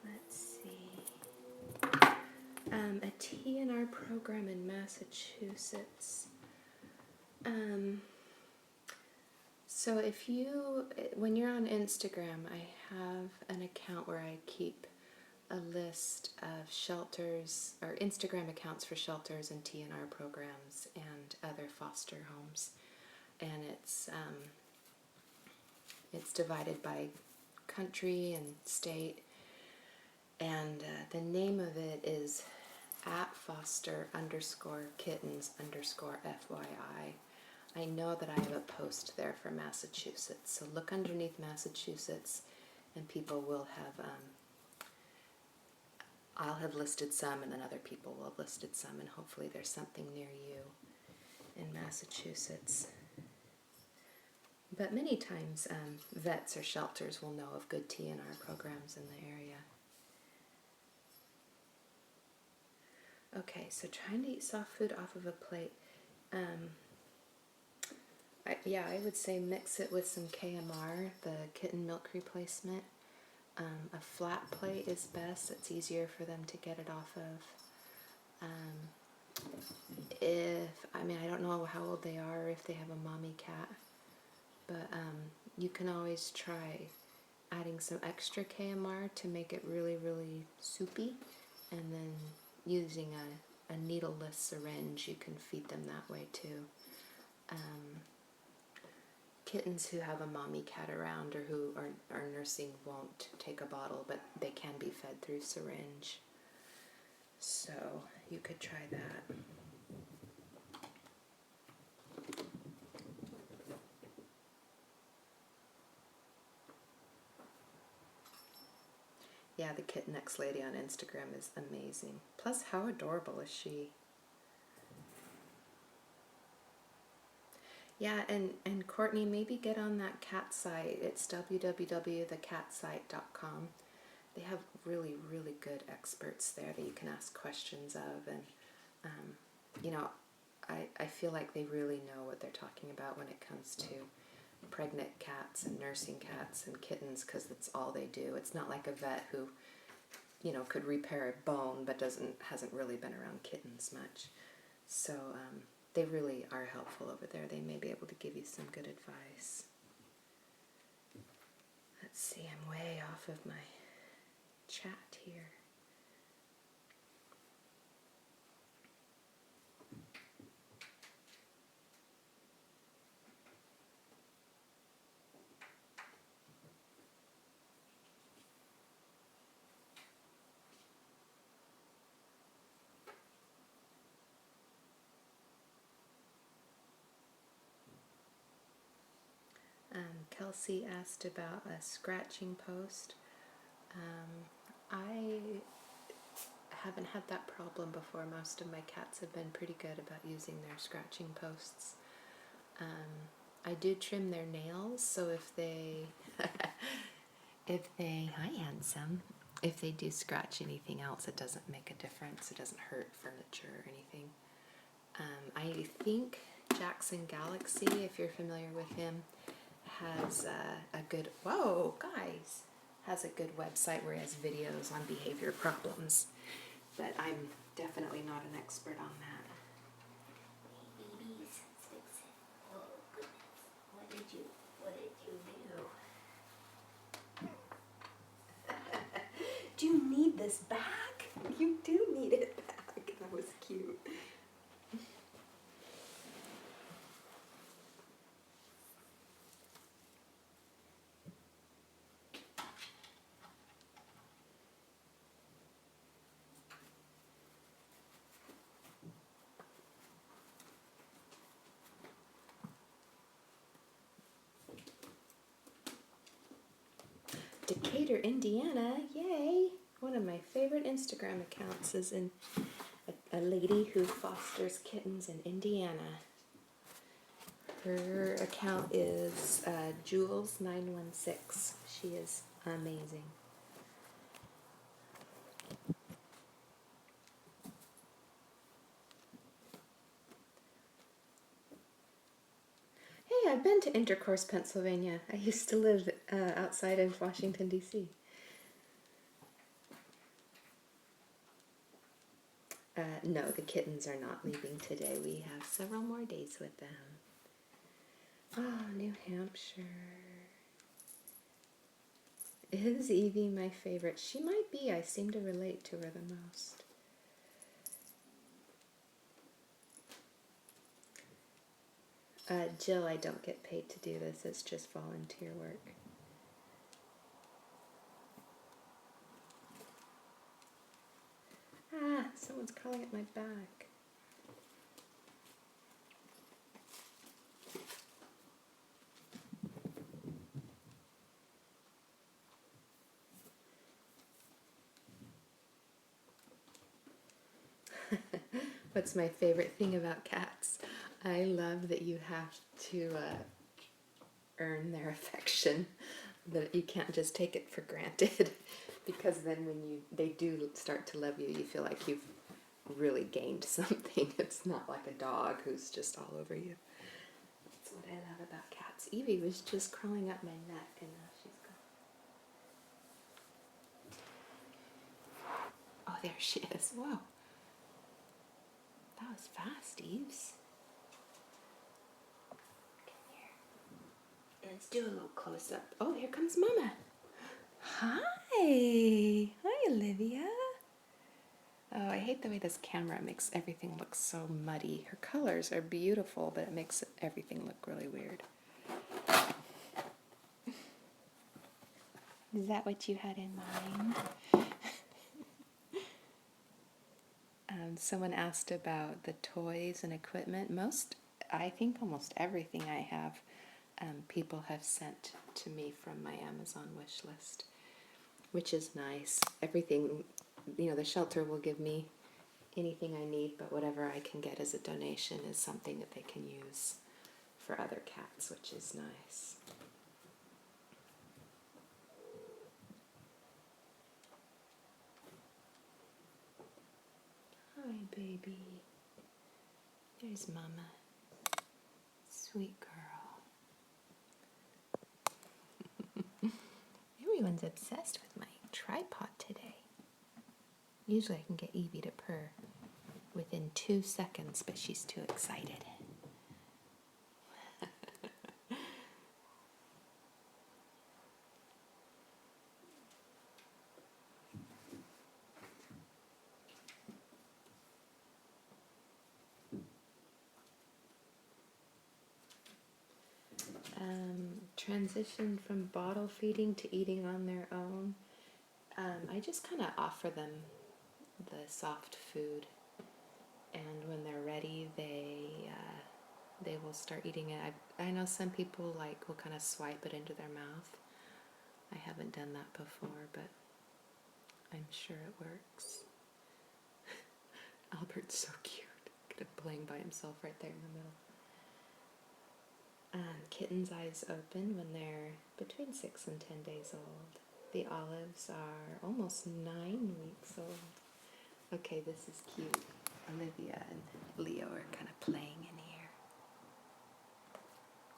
Let's see. A TNR program in Massachusetts. So when you're on Instagram, I have an account where I keep a list of shelters, or Instagram accounts for shelters and TNR programs and other foster homes. And it's divided by country and state. And the name of it is @foster_kittens_FYI. I know that I have a post there for Massachusetts, so look underneath Massachusetts and people will have, I'll have listed some and then other people will have listed some, and hopefully there's something near you in Massachusetts. But many times vets or shelters will know of good TNR programs in the area. Okay, so trying to eat soft food off of a plate. I would say mix it with some KMR, the kitten milk replacement. A flat plate is best. It's easier for them to get it off of. I don't know how old they are, if they have a mommy cat, but you can always try adding some extra KMR to make it really, really soupy, and then using a needleless syringe, you can feed them that way too. Kittens who have a mommy cat around or who are nursing won't take a bottle, but they can be fed through syringe. So you could try that. Yeah, the Kitten X lady on Instagram is amazing. Plus, how adorable is she? Yeah, and Courtney, maybe get on that cat site. It's www.thecatsite.com. They have really, really good experts there that you can ask questions of, and I feel like they really know what they're talking about when it comes to pregnant cats and nursing cats and kittens, because that's all they do. It's not like a vet who, could repair a bone but hasn't really been around kittens much. So they really are helpful over there. They may be able to give you some good advice. Let's see, I'm way off of my chat here. Kelsey asked about a scratching post. I haven't had that problem before. Most of my cats have been pretty good about using their scratching posts. I do trim their nails, so if they, hi handsome, if they do scratch anything else, it doesn't make a difference. It doesn't hurt furniture or anything. I think Jackson Galaxy, if you're familiar with him, has a good, has a good website where he has videos on behavior problems, but I'm definitely not an expert on that. Babies, fix it. Oh goodness, what did you do? Do you need this back? You do need it back. That was cute. Decatur, Indiana, yay! One of my favorite Instagram accounts is a lady who fosters kittens in Indiana. Her account is Jules916. She is amazing. yeah, I've been to Intercourse, Pennsylvania. I used to live outside of Washington, D.C. No, the kittens are not leaving today. We have several more days with them. Oh, New Hampshire. Is Evie my favorite? She might be. I seem to relate to her the most. Jill, I don't get paid to do this. It's just volunteer work. Ah, someone's crawling at my back. What's my favorite thing about cats? I love that you have to earn their affection, that you can't just take it for granted, because then when they do start to love you, you feel like you've really gained something. It's not like a dog who's just all over you. That's what I love about cats. Evie was just crawling up my neck, and now she's gone. Oh, there she is. Whoa. That was fast, Eves. Come here. Let's do a little close-up. Oh, here comes Mama. Hi. Hi, Olivia. Oh, I hate the way this camera makes everything look so muddy. Her colors are beautiful, but it makes everything look really weird. Is that what you had in mind? Someone asked about the toys and equipment. I think almost everything I have, people have sent to me from my Amazon wish list, which is nice. Everything, the shelter will give me anything I need, but whatever I can get as a donation is something that they can use for other cats, which is nice. Hi, baby. There's Mama. Sweet girl. Everyone's obsessed with my tripod today. Usually I can get Evie to purr within 2 seconds, but she's too excited. Transition from bottle feeding to eating on their own. I just kind of offer them the soft food, and when they're ready, they will start eating it. I know some people will kind of swipe it into their mouth. I haven't done that before, but I'm sure it works. Albert's so cute, kind of playing by himself right there in the middle. Kitten's eyes open when they're between 6 and 10 days old. The olives are almost 9 weeks old. Okay, this is cute. Olivia and Leo are kind of playing in here.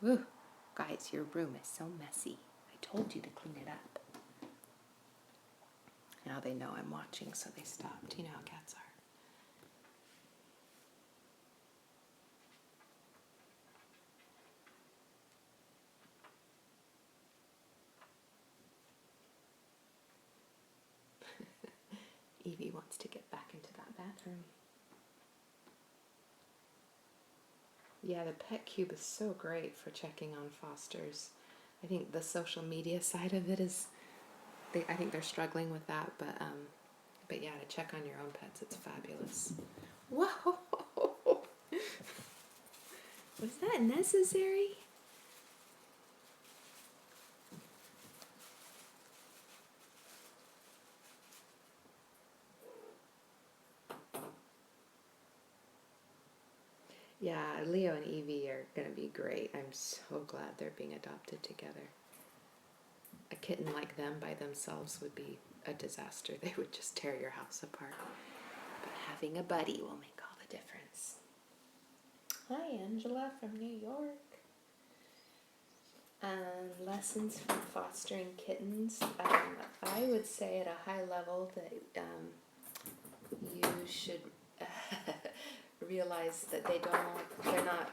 Woo! Guys, your room is so messy. I told you to clean it up. Now they know I'm watching, so they stopped. You know how cats are. Evie wants to get back into that bathroom. Yeah, the Pet Cube is so great for checking on fosters. I think the social media side of it is, I think they're struggling with that, but yeah, to check on your own pets, it's fabulous. Whoa! Was that necessary? Yeah, Leo and Evie are going to be great. I'm so glad they're being adopted together. A kitten like them by themselves would be a disaster. They would just tear your house apart. But having a buddy will make all the difference. Hi, Angela from New York. Lessons from fostering kittens. I would say at a high level that you should realize that they're not,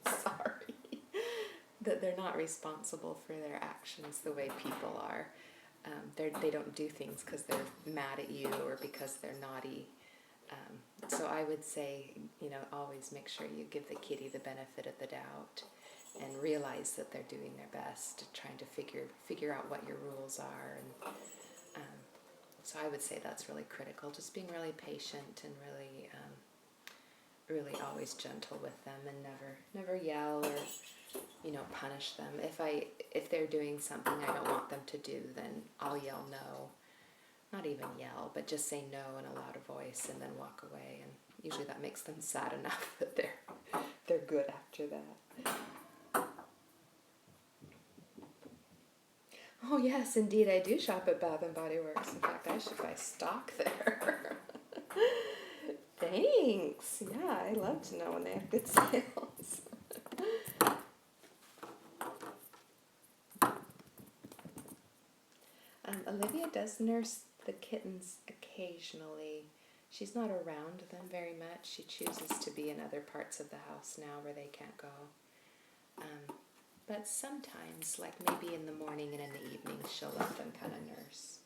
sorry, that they're not responsible for their actions the way people are. They don't do things because they're mad at you or because they're naughty. So I would say, always make sure you give the kitty the benefit of the doubt and realize that they're doing their best, trying to figure out what your rules are. And so I would say that's really critical, just being really patient and really always gentle with them and never yell or, punish them. If they're doing something I don't want them to do, then I'll yell no. Not even yell, but just say no in a louder voice and then walk away. And usually that makes them sad enough that they're good after that. Oh yes, indeed, I do shop at Bath and Body Works. In fact, I should buy stock there. Thanks. Yeah, I love to know when they have good sales. Olivia does nurse the kittens occasionally. She's not around them very much. She chooses to be in other parts of the house now where they can't go. But sometimes, like maybe in the morning and in the evening, she'll let them kind of nurse.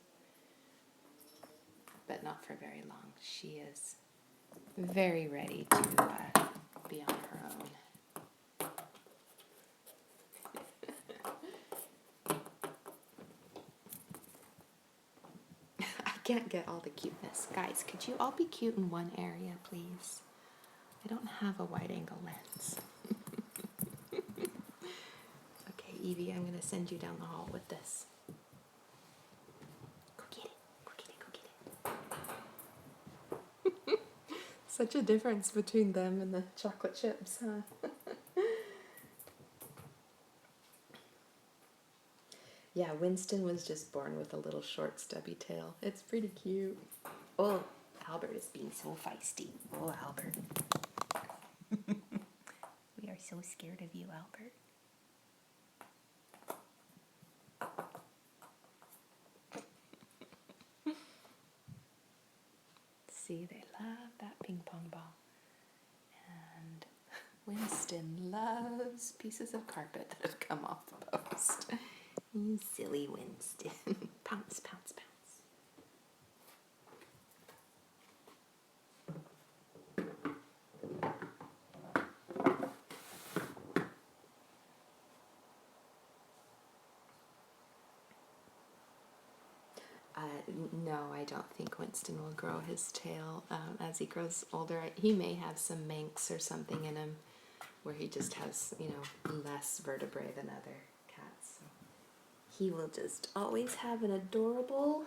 But not for very long. She is very ready to be on her own. I can't get all the cuteness. Guys, could you all be cute in one area, please? I don't have a wide angle lens. Okay, Evie, I'm going to send you down the hall with this. Go get it. Go get it. Go get it. Such a difference between them and the chocolate chips, huh? Yeah, Winston was just born with a little short stubby tail. It's pretty cute. Oh, Albert is being so feisty. Oh, Albert. We are so scared of you, Albert. See, they love that ping pong ball. And Winston loves pieces of carpet that have come off the post. You silly Winston. Pounce, pounce, pounce. No, I don't think Winston will grow his tail as he grows older. He may have some Manx or something in him where he just has, less vertebrae than other cats. So he will just always have an adorable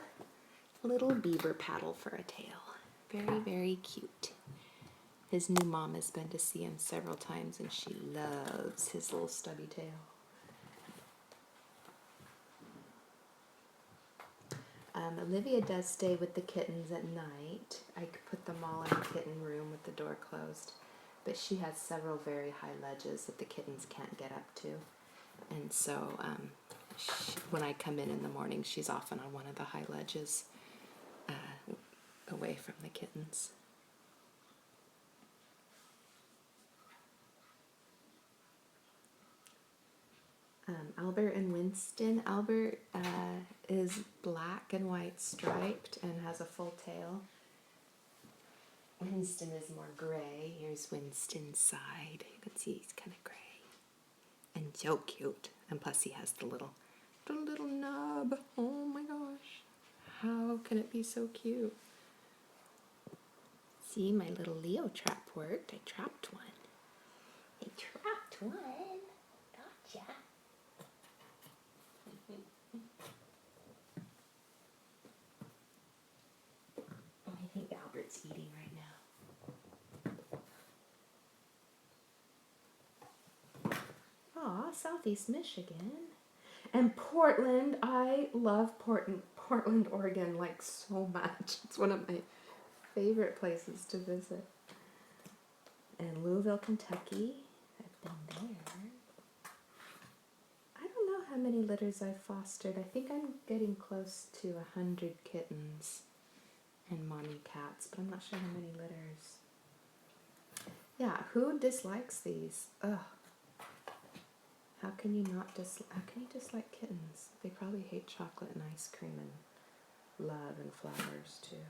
little beaver paddle for a tail. Very, very cute. His new mom has been to see him several times and she loves his little stubby tail. Olivia does stay with the kittens at night. I could put them all in the kitten room with the door closed. But she has several very high ledges that the kittens can't get up to. And so when I come in the morning, she's often on one of the high ledges away from the kittens. Albert and Winston. Albert is black and white striped and has a full tail. Winston is more gray. Here's Winston's side. You can see he's kind of gray. And so cute. And plus he has the little nub. Oh my gosh. How can it be so cute? See, my little Leo trap worked. I trapped one. I trapped one. Gotcha. I think Albert's eating right now. Aw, Southeast Michigan. And Portland. I love Portland, Oregon, like so much. It's one of my favorite places to visit. And Louisville, Kentucky. I Then there. I don't know how many litters I've fostered. I think I'm getting close to 100 kittens and mommy cats, but I'm not sure how many litters. Yeah, who dislikes these? Ugh. How can you dislike kittens? They probably hate chocolate and ice cream and love and flowers too.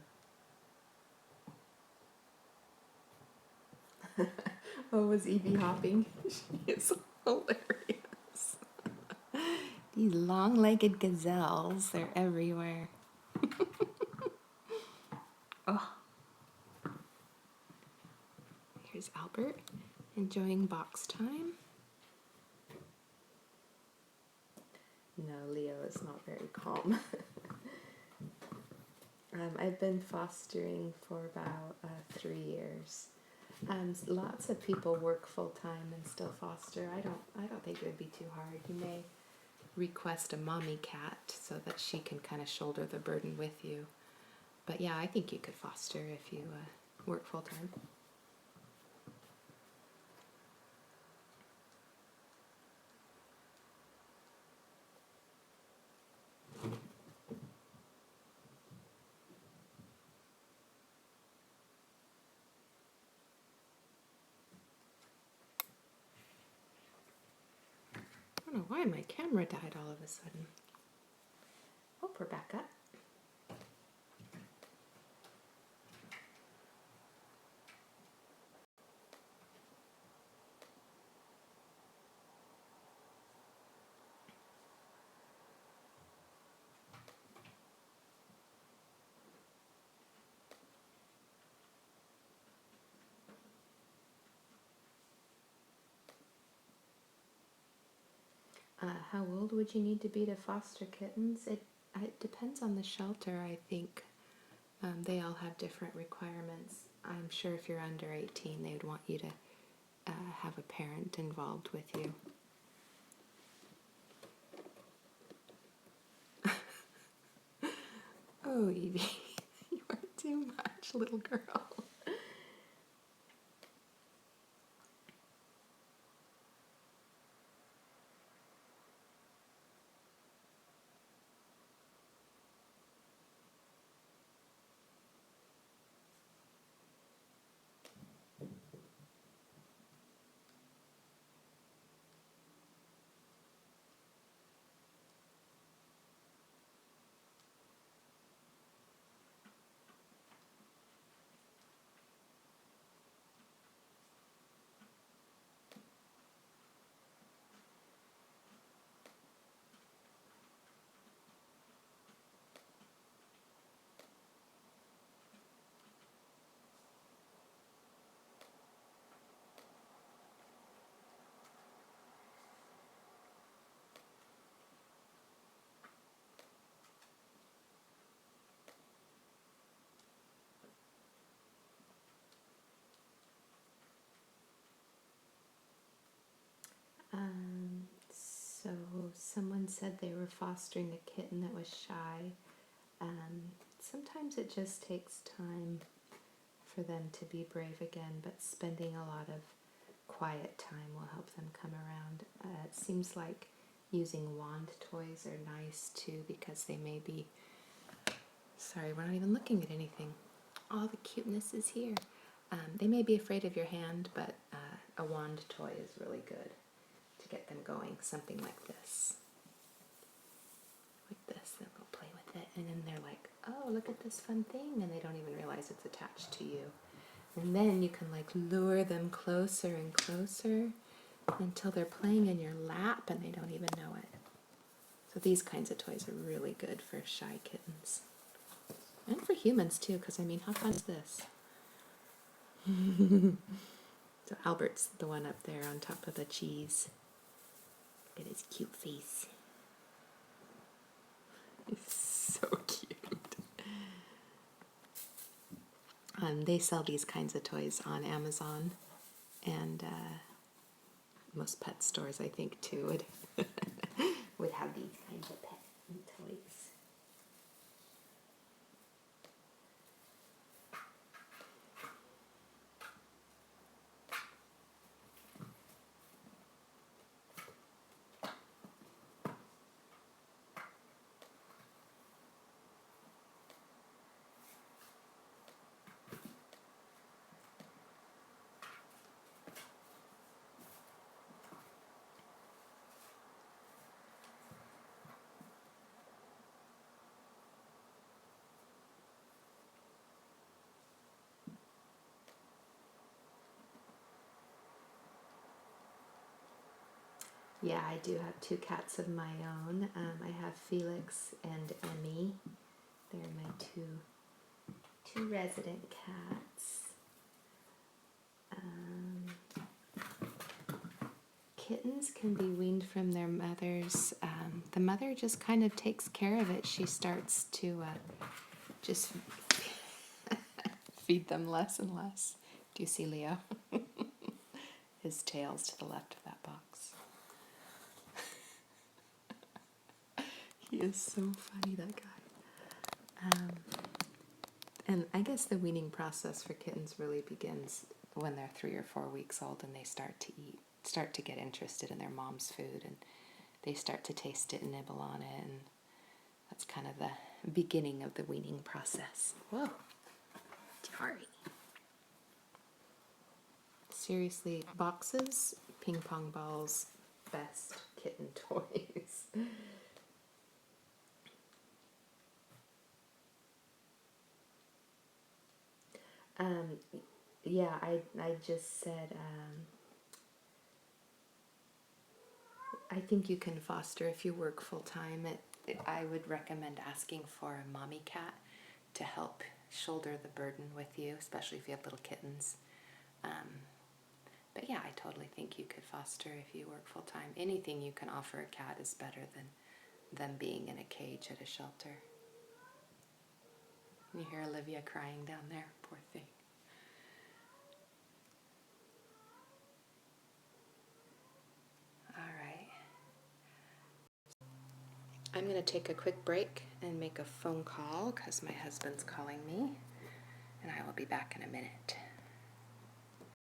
Oh, was Evie hopping? She is hilarious. These long-legged gazelles, they're everywhere. Oh. Here's Albert enjoying box time. No, Leo is not very calm. I've been fostering for about 3 years. Lots of people work full time and still foster. I don't think it would be too hard. You may request a mommy cat so that she can kind of shoulder the burden with you. But yeah, I think you could foster if you work full time. I don't know why my camera died all of a sudden. Oh, we're back up. How old would you need to be to foster kittens? It depends on the shelter, I think. They all have different requirements. I'm sure if you're under 18, they would want you to have a parent involved with you. Oh, Evie, you are too much, little girl. So someone said they were fostering a kitten that was shy. Sometimes it just takes time for them to be brave again, but spending a lot of quiet time will help them come around. It seems like using wand toys are nice too because they may be, sorry, we're not even looking at anything. All the cuteness is here. They may be afraid of your hand, but a wand toy is really good to get them going. Something like this. Then they'll play with it, and then they're like, oh, look at this fun thing, and they don't even realize it's attached to you. And then you can like lure them closer and closer until they're playing in your lap and they don't even know it. So these kinds of toys are really good for shy kittens. And for humans too, because I mean, how fun is this? So Albert's the one up there on top of the cheese. Look at his cute face. He's so cute. They sell these kinds of toys on Amazon, and most pet stores, I think, too, would have these kinds of pet toys. Yeah, I do have two cats of my own. I have Felix and Emmy. They're my two resident cats. Kittens can be weaned from their mothers. The mother just kind of takes care of it. She starts to just feed them less and less. Do you see Leo? His tail's to the left of that box. He is so funny, that guy. And I guess the weaning process for kittens really begins when they're 3 or 4 weeks old and they start to get interested in their mom's food, and they start to taste it and nibble on it, and that's kind of the beginning of the weaning process. Whoa, sorry. Seriously, boxes, ping pong balls, best kitten toys. Yeah, I just said, I think you can foster if you work full time. I would recommend asking for a mommy cat to help shoulder the burden with you, especially if you have little kittens. But yeah, I totally think you could foster if you work full time. Anything you can offer a cat is better than them being in a cage at a shelter. You hear Olivia crying down there, poor thing. All right. I'm going to take a quick break and make a phone call because my husband's calling me, and I will be back in a minute.